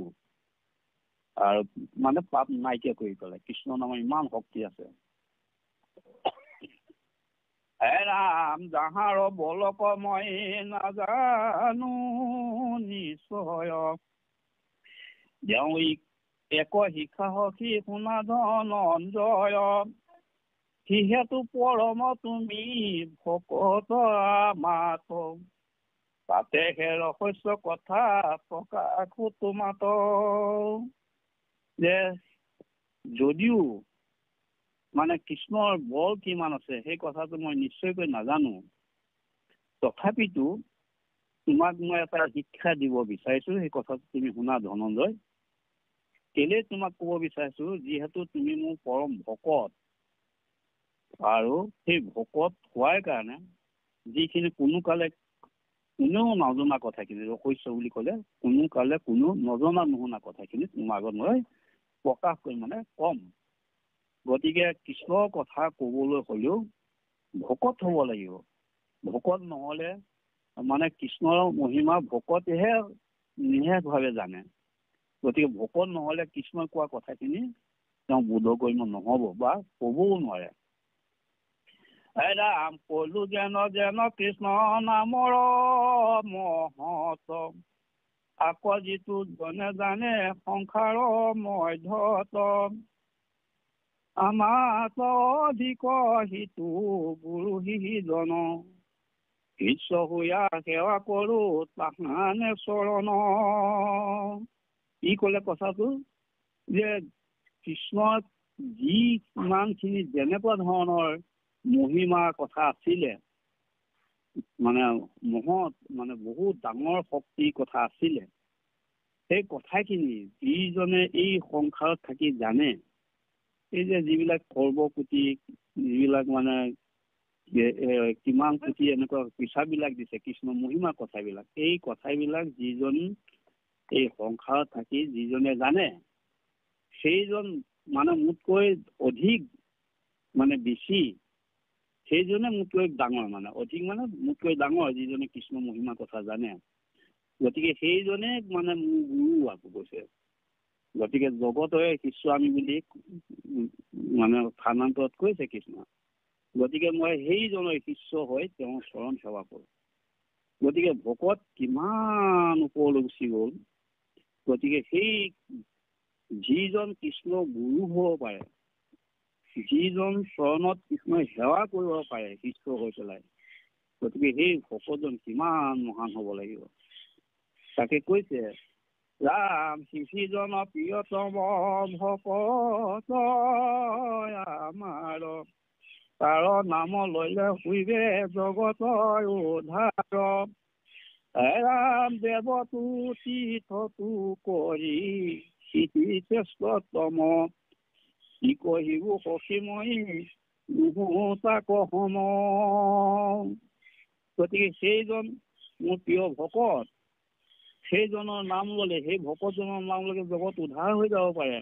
আৰু মানে পাপ নাইকিয়া কৰি পেলাই। কৃষ্ণ নামৰ ইমান শক্তি আছে। ৰাম যাহাৰ বলক মই নাজানো নিশ্চয়, তেওঁ এক শিক্ষা সখী শুনা ধনঞ্জয়, সিহেতু পৰম তুমি ভকত মাত, তাতে হে ৰহস্য কথা প্ৰকাশ তোমাত। যে যদিও মানে কৃষ্ণৰ বল কিমান আছে সেই কথাটো মই নিশ্চয়কৈ নাজানো, তথাপিতো তোমাক মই এটা শিক্ষা দিব বিচাৰিছো, সেই কথাটো তুমি শুনা ধনঞ্জয়। কেলে তোমাক ক'ব বিচাৰিছো, যিহেতু তুমি মোৰ পৰম ভকত, আৰু সেই ভকত হোৱাৰ কাৰণে যিখিনি কোনো কালে কোনেও নজনা কথাখিনি ৰহস্য বুলি ক'লে কোনো কালে কোনো নজনা নুশুনা কথাখিনি তোমাৰ আগত মই প্ৰকাশ কৰি মানে কম। গতিকে কৃষ্ণৰ কথা ক'বলৈ হ'লেও ভকত হ'ব লাগিব। ভকত নহ'লে মানে কৃষ্ণৰ মহিমা ভকতেহে নিশেষভাৱে জানে। গতিকে ভকত নহ'লে কৃষ্ণই কোৱা কথাখিনি তেওঁ বোধ কৰিব নহ'ব বা ক'বও নোৱাৰে। ৰাম কলো যেন যেন কৃষ্ণ নামৰ মহত, আকৌ যিটো জনে জানে সংসাৰ মধ্যত, আমাৰ অধিক সিটো গুৰু সিজন, শিষ্য হৈয়া সেৱা কৰো তাহানে চৰণ। ই ক'লে কথাটো যে কৃষ্ণৰ যি ইমানখিনি যেনেকুৱা ধৰণৰ মহিমাৰ কথা আছিলে, মানে মহৎ মানে বহুত ডাঙৰ শক্তিৰ কথা আছিলে, সেই কথাখিনি যিজনে এই সংসাৰত থাকি জানে, এই যে যিবিলাক সৰ্বকোটি যিবিলাক মানে কিমান কোটি এনেকুৱা পিছাবিলাক দিছে কৃষ্ণ মহিমা কথাবিলাক, এই কথাবিলাক যিজন এই সংসাৰত থাকি যিজনে জানে, সেইজন মানে মোতকৈ অধিক মানে বেছি, সেইজনে মোতকৈ ডাঙৰ, মানে অধিক মানে মোতকৈ ডাঙৰ যিজনে কৃষ্ণ মহিমা কথা জানে। গতিকে সেইজনে মানে মোৰ গুৰু আকৌ কৈছে। গতিকে জগতৰে শিষ্য আমি বুলি মানে স্থানান্তৰত কৈছে কৃষ্ণ। গতিকে মই সেইজনৰ শিষ্য হৈ তেওঁৰ চৰণ সেৱা কৰোঁ। গতিকে ভকত কিমান ওপৰলৈ গুচি গ'ল। গতিকে সেই যিজন কৃষ্ণ গুৰু হ'ব পাৰে, যিজন চৰণত কৃষ্ণই সেৱা কৰিব পাৰে শিষ্য হৈ পেলাই, গতিকে সেই ভকতজন কিমান মহান হ'ব লাগিব। তাকে কৈছে ৰাম শিশিজন প্ৰিয়তম ভকত আমাৰ, তাৰ নাম ললে শুইবে জগত উদ্ধাৰ। ৰাম দেৱতু তীৰ্থটো কৰি শ্ৰেষ্ঠতম, কি কহিব সখীময়ী তাক সম। গতিকে সেইজন মোৰ প্ৰিয় ভকত, সেইজনৰ নাম ল'লে, সেই ভকতজনৰ নাম ল'লে জগত উদ্ধাৰ হৈ যাব পাৰে।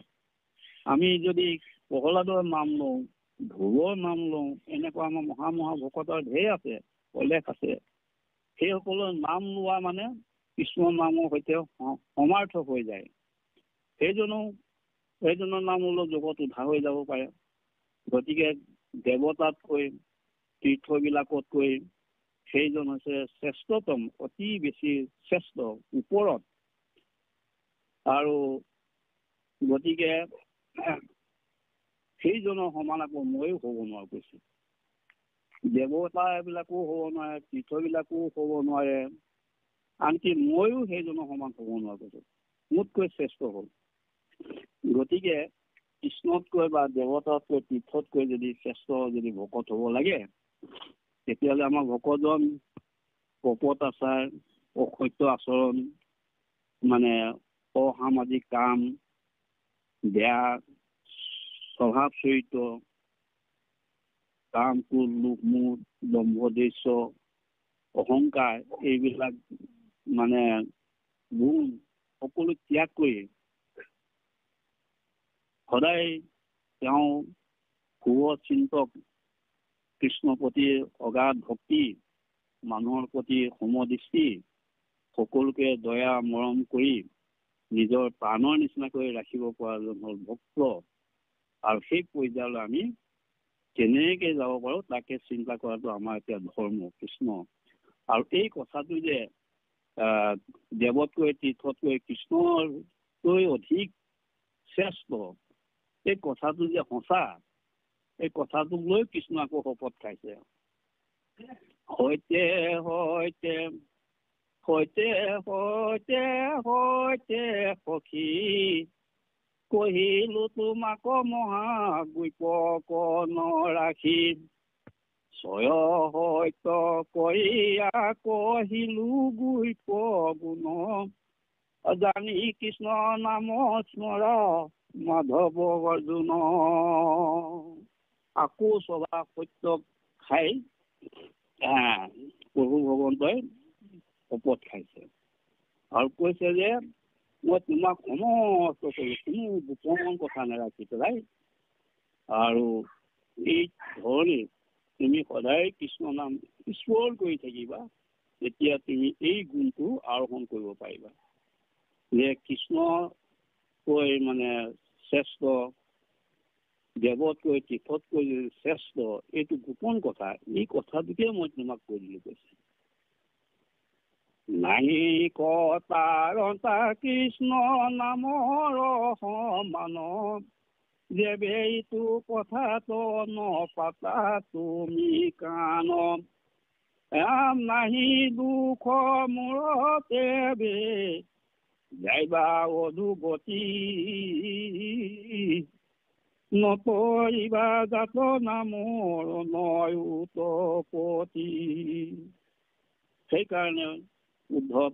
আমি যদি প্ৰহ্লাদৰ নাম লওঁ, ধ্ৰুৱৰ নাম লওঁ, এনেকুৱা আমাৰ মহা ভকতৰ ঢেৰ আছে, উল্লেখ আছে। সেইসকলৰ নাম লোৱা মানে কৃষ্ণৰ নামৰ সৈতে সমাৰ্থক হৈ যায়। সেইজনৰ নাম ল'লেও জগত উদ্ধাৰ হৈ যাব পাৰে। গতিকে দেৱতাতকৈ তীৰ্থবিলাকতকৈ সেইজন হৈছে শ্ৰেষ্ঠতম, অতি বেছি শ্ৰেষ্ঠ, ওপৰত। আৰু গতিকে সেইজনৰ সমান আকৌ ময়ো হ'ব নোৱাৰো কৈছো। দেৱতা এইবিলাকো হ'ব নোৱাৰে, তীৰ্থবিলাকো হ'ব নোৱাৰে, আনকি ময়ো সেইজনৰ সমান হ'ব নোৱাৰো কৈছো। মোতকৈ শ্ৰেষ্ঠ হ'ল। গতিকে কৃষ্ণতকৈ বা দেৱতাতকৈ তীৰ্থতকৈ যদি শ্ৰেষ্ঠ যদি ভকত হ'ব লাগে, তেতিয়াহ'লে আমাৰ ভকতজন কপট আচাৰ, অসত্য আচৰণ, মানে অসামাজিক কাম, বেয়া স্বভাৱ চৰিত্ৰ, কাম, ক্ৰোধ, লোভ, মোহ, দম্ভ, দ্বেষ, অহংকাৰ, এইবিলাক মানে গুণ সকলো ত্যাগ কৰি সদায় তেওঁ শুভ চিন্তক, কৃষ্ণৰ প্ৰতি অগাধ ভক্তি, মানুহৰ প্ৰতি সমদৃষ্টি, সকলোকে দয়া মৰম কৰি নিজৰ প্ৰাণৰ নিচিনাকৈ ৰাখিব পৰা জন হ'ল ভক্ত। আৰু সেই পৰ্যায়লৈ আমি কেনেকৈ যাব পাৰোঁ তাকে চিন্তা কৰাটো আমাৰ এতিয়া ধৰ্ম, কৃষ্ণ। আৰু এই কথাটো যে দেৱতকৈ তীৰ্থতকৈ কৃষ্ণতকৈ অধিক শ্ৰেষ্ঠ, এই কথাটো যে সঁচা, এই কথাটোক লৈ কৃষ্ণ আকৌ শপত খাইছে। সৈতে সৈতে সৈতে সৈতে সৈতে সখী, কহিলো তোমাক মহাগোপকন ৰাখি, ছয় সত্য কইয়া কহিলো গোপ গুণ, জানি কৃষ্ণ নাম স্মৰা মাধৱ অৰ্জুন। আকৌ সভা সত্য খাই প্ৰভু ভগৱন্তই শপত খাইছে আৰু কৈছে যে মই তোমাক সমস্ত কৰি কোনো গোপন কথা নাৰাখি পেলাই আৰু এই ধৰণে তুমি সদায় কৃষ্ণ নাম স্মৰণ কৰি থাকিবা, তেতিয়া তুমি এই গুণটো আৰোহণ কৰিব পাৰিবা যে কৃষ্ণকৈ মানে শ্ৰেষ্ঠ, দেৱতকৈ তীৰ্থতকৈ শ্ৰেষ্ঠ, এইটো গোপন কথা। এই কথাটোকে মই তোমাক কৈ দিলোঁ কৈছে। নাহি কতাৰতা কৃষ্ণ নামৰ সমান, যেবে এইটো কথাটো নপাতা তুমি কাণ, নাহি দুখ মূৰতে বে যাইবা অধুগতি, নকৰিবা জাত নামৰ নয় উৎপত্তি। সেইকাৰণে উদ্ধৱ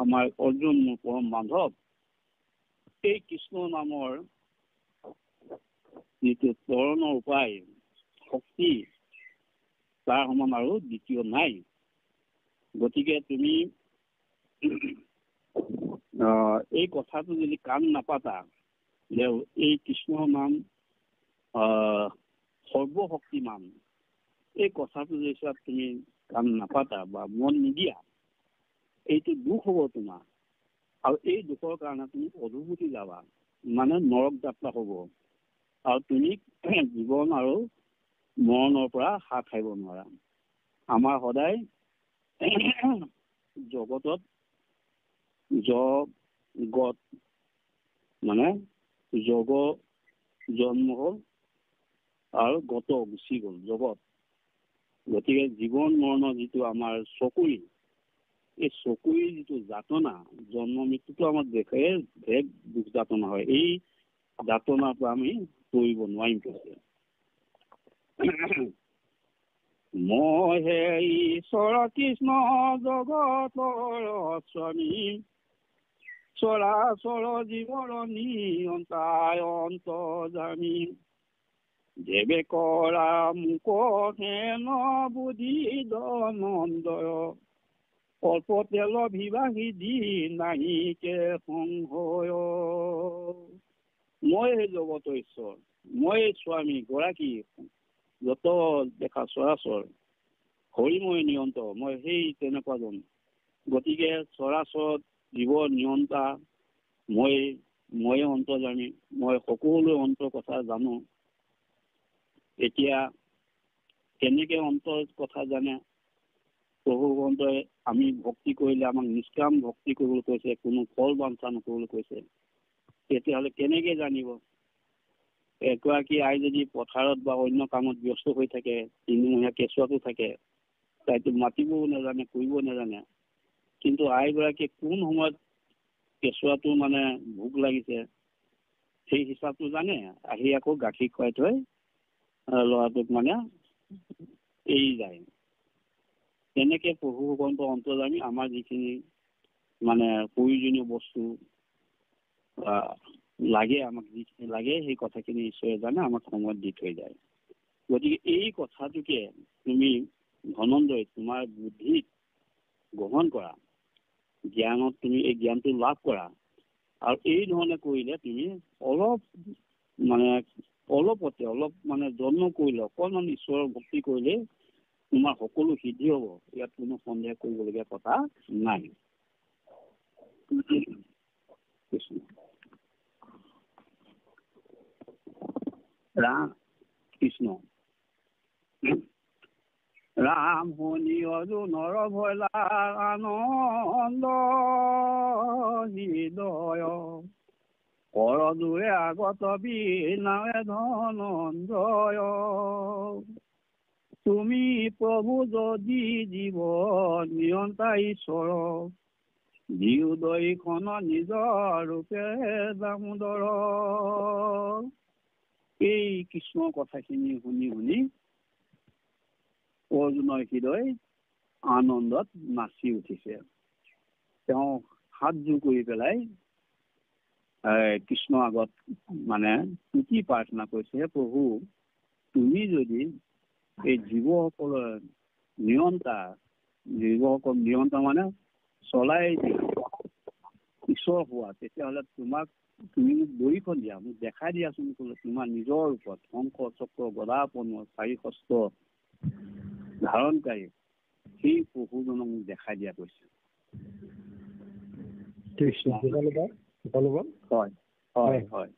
আমাৰ অৰ্জুন পৰম বান্ধৱ এই কৃষ্ণ নামৰ যিটো তৰণৰ উপায় শক্তি তাৰ সমান আৰু দ্বিতীয় নাই। গতিকে তুমি এই কথাটো যদি কাণ নাপাতা যে এই কৃষ্ণৰ নাম সৰ্বশক্তিমান, এই কথাটো যদি তুমি কাণ নাপাতা বা মন নিদিয়া, এইটো দুখ হ'ব তোমাৰ। আৰু এই দুখৰ কাৰণে তুমি অধোগতি যাবা, মানে নৰক যাত্ৰা হ'ব, আৰু তুমি জীৱন আৰু মৰণৰ পৰা হাত সাৰিব নোৱাৰা। আমাৰ সদায় জগতত জগত মানে জগ জন্ম হ'ল আৰু গত গুচি গ'ল জগত। গতিকে জীৱন মৰণৰ যিটো আমাৰ চকুৰি, এই চকুৰিৰ যিটো যাতনা, জন্ম মৃত্যুটো আমাৰ দেখে এক দুখ যাতনা হয়। এই যাতনাৰ পৰা আমি কৰিব নোৱাৰিম কৈছে। মই হে ঈশ্বৰ কৃষ্ণ জগতৰ স্বামী, চৰাচৰ জীৱৰ নিয়ন্তায় অন্তৰ্যামী, দেৱে কৰা মোক হেন বুদ্ধি দনন্দয়, অল্পতে লভিবাহী দি নাহিকে সংশয়। মই সেই জগতৰ ঈশ্বৰ, মই স্বামী গৰাকী, যত দেখা চৰাচৰ হৰিময় নিয়ন্ত, মই সেই তেনেকুৱাজন। গতিকে চৰাচৰত জীৱৰ নিয়ন্তা ময়ে অন্তৰ্যামী, মই সকলো অন্তৰ কথা জানো। এতিয়া কেনেকে অন্তৰ কথা জানে? প্ৰভু ভগৱন্তই আমি ভক্তি কৰিলে আমাক নিষ্কাম ভক্তি কৰিবলৈ কৈছে, কোনো ফল বাঞ্ছা নকৰিবলৈ কৈছে। তেতিয়াহ'লে কেনেকে জানিব? এগৰাকী আই যদি পথাৰত বা অন্য কামত ব্যস্ত হৈ থাকে, তিনিমহীয়া কেঁচুৱাটো থাকে, তাইতো মাতিবও নাজানে, কৰিব নাজানে, কিন্তু আইগৰাকীয়ে কোন সময়ত কেঁচুৱাটো মানে ভোক লাগিছে সেই হিচাপটো জানে, আহি আকৌ গাখীৰ খুৱাই থৈ ল'ৰাটোক মানে এৰি যায়। তেনেকে প্ৰভু ভগৱন্ত অন্তৰ্যামী আমাৰ যিখিনি মানে প্ৰয়োজনীয় বস্তু লাগে, আমাক যিখিনি লাগে সেই কথাখিনি ঈশ্বৰে জানে, আমাক সময়ত দি থৈ যায়। গতিকে এই কথাটোকে তুমি ধনঞ্জয় তোমাৰ বুদ্ধিত গ্ৰহণ কৰা, জ্ঞানত তুমি এই জ্ঞানটো লাভ কৰা, আৰু এই ধৰণে কৰিলে তুমি অলপতে মানে জন্ম কৰিলে অকণমান ঈশ্বৰৰ ভক্তি কৰিলে তোমাৰ সকলো সিদ্ধি হ'ব। ইয়াত কোনো সন্দেহ কৰিবলগীয়া কথা নাই। ৰাম কৃষ্ণ ৰাম শুনি অৰ্জুনৰ ভয়লা আনন্দ হৃদয়, কৰদূৰে আগত বিনাৱে ধনঞ্জয়, তুমি প্ৰভু যদি জীৱ নিয়ন্তা ঈশ্বৰ, জীউদয়খন নিজৰ ৰূপে দামোদৰ। এই কৃষ্ণৰ কথাখিনি শুনি শুনি অৰ্জুনৰ হৃদয় আনন্দত নাচি উঠিছে। তেওঁ হাতযোৰ কৰি পেলাই কৃষ্ণৰ আগত মানে কি প্ৰাৰ্থনা কৰিছে, হে প্ৰভু, তুমি যদি এই জীৱসকলৰ নিয়ন্তা জীৱকক নিয়ন্ত্ৰণ মানে চলাই দিয়া ঈশ্বৰ হোৱা, তেতিয়াহ'লে তুমি মোক বৰিখন দিয়া, মোক দেখাই দিয়াচোন ক'লে তোমাৰ নিজৰ ওপৰত শংখ চক্ৰ গদা পদ্ম চাৰি হস্ত ধাৰণকাৰী সেই প্ৰভুজনক মোক দেখাই দিয়া কৈছে। হয় হয় হয়,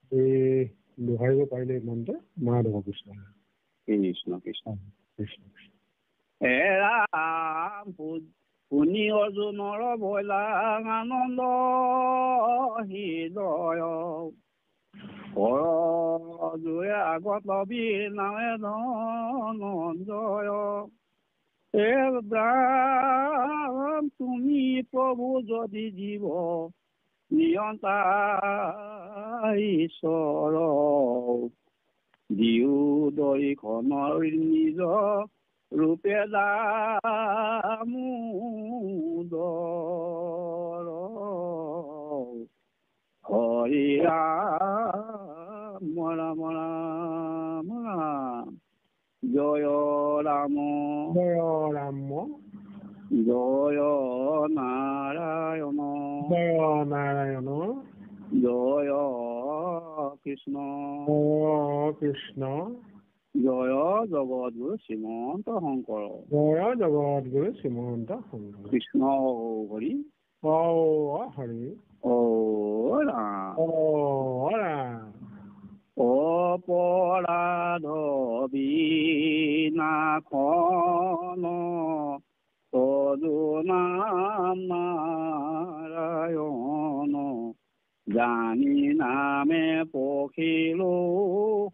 দোহাৰিব পাৰিলে ইমানতে মহাদেৱ কৃষ্ণ কৃষ্ণ কৃষ্ণ কৃষ্ণ। ৰাম শুনি অৰ্জুনৰ বৈলা আনন্দ হৃদয় জোৰে আগত লবি নাৱে ধনঞ্জয়। ৰাম তুমি প্ৰভু যদি জীৱ নিয়ন্তা ঈশ্বৰ দিও দৰিখনৰ নিজ ৰূপে দামোদৰ হৰি ৰাম ৰাম ৰাম ৰাম জয় ৰাম জয় ৰাম জয় নাৰায়ণ জয় নাৰায়ণ জয় কৃষ্ণ কৃষ্ণ জয় জগতগুৰু শ্ৰীমন্ত শংকৰ জয় জগতগুৰু শ্ৰীমন্ত শংকৰ কৃষ্ণ হৰি হৰি ৰাম ৰাম অপৰাধ বিনাশন তদু নাম নাৰায়ণ জানি নামে পখিলো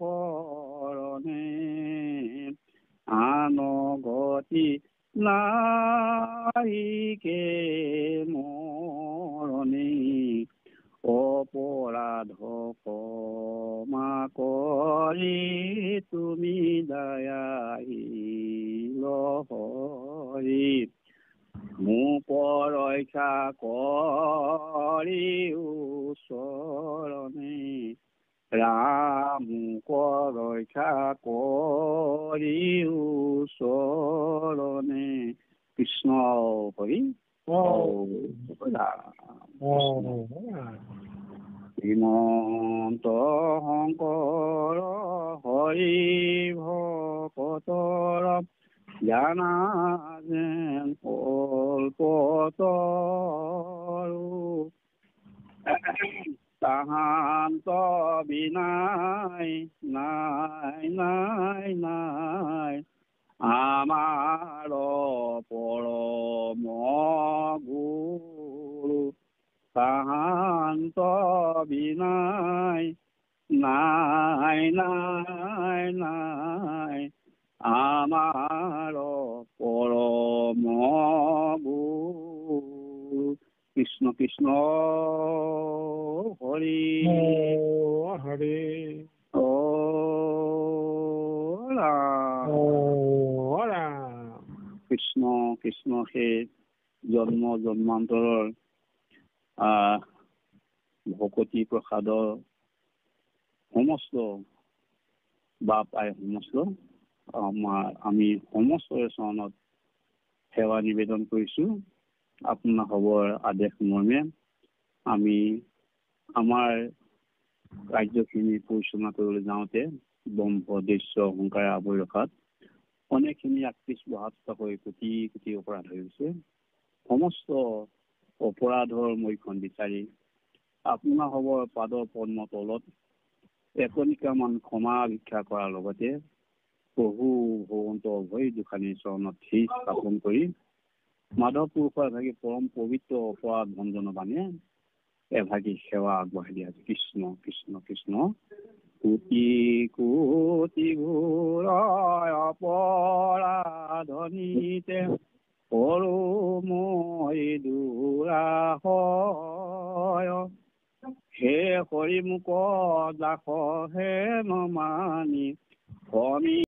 শৰণে আন গতি নাহিকে মৰণে অপৰাধ ক্ষমা কৰি তুমি দয়াশীল হৰি মোক ৰক্ষা কৰি ওচৰণে ৰাম মোক ৰক্ষা কৰি ওচৰণে কৃষ্ণ হৰি শ্ৰীমন্ত শংকৰ হৰি ভকতৰ জানা যেন কল্পতৰু তাহান্ত বিনাই নাই নাই নাই আমাৰ পৰম গুৰু তাহান্ত বিনাই নাই নাই নাই আমাৰ পৰম গুৰু কৃষ্ণ কৃষ্ণ হৰি হৰি ৰাম কৃষ্ণ কৃষ্ণ সেই জন্ম জন্মান্তৰৰ ভকতি প্ৰসাদৰ সমস্ত বাপ আই সমস্ত আমি সমস্তৰে চৰণত সেৱা নিবেদন কৰিছোঁ। আপোনাৰ খবৰ আদেশ মৰ্মে আমি আমাৰ কাৰ্যখিনি পৰিচালনা কৰিবলৈ যাওঁতে ব্ৰহ্মদেশ্য অহংকাৰে আৱৰি ৰখাত অনেকখিনি আকৃষ্ট বহাতকৈ কোটি কোটি অপৰাধ হৈ গৈছে। সমস্ত অপৰাধৰ মৈখন বিচাৰি আপোনাৰ খবৰ পাদৰ পদ্ম তলত একনিকামান ক্ষমা ভিক্ষা কৰাৰ লগতে প্ৰভু ভগৱন্ত অভয় দুখানীৰ চৰণত শীষ স্থাপন কৰি মাধৱ পুৰুষৰ এভাগী পৰম পবিত্ৰ অপৰাধ ভঞ্জন বানে এভাগী সেৱা আগবঢ়াই দিয়া হৈছে। কৃষ্ণ কৃষ্ণ কৃষ্ণ কোটি কোটি ঘোৰ অপৰাধনীতে কৰো মই দুৰাশয় হে হৰি মোক দাস হে নমানি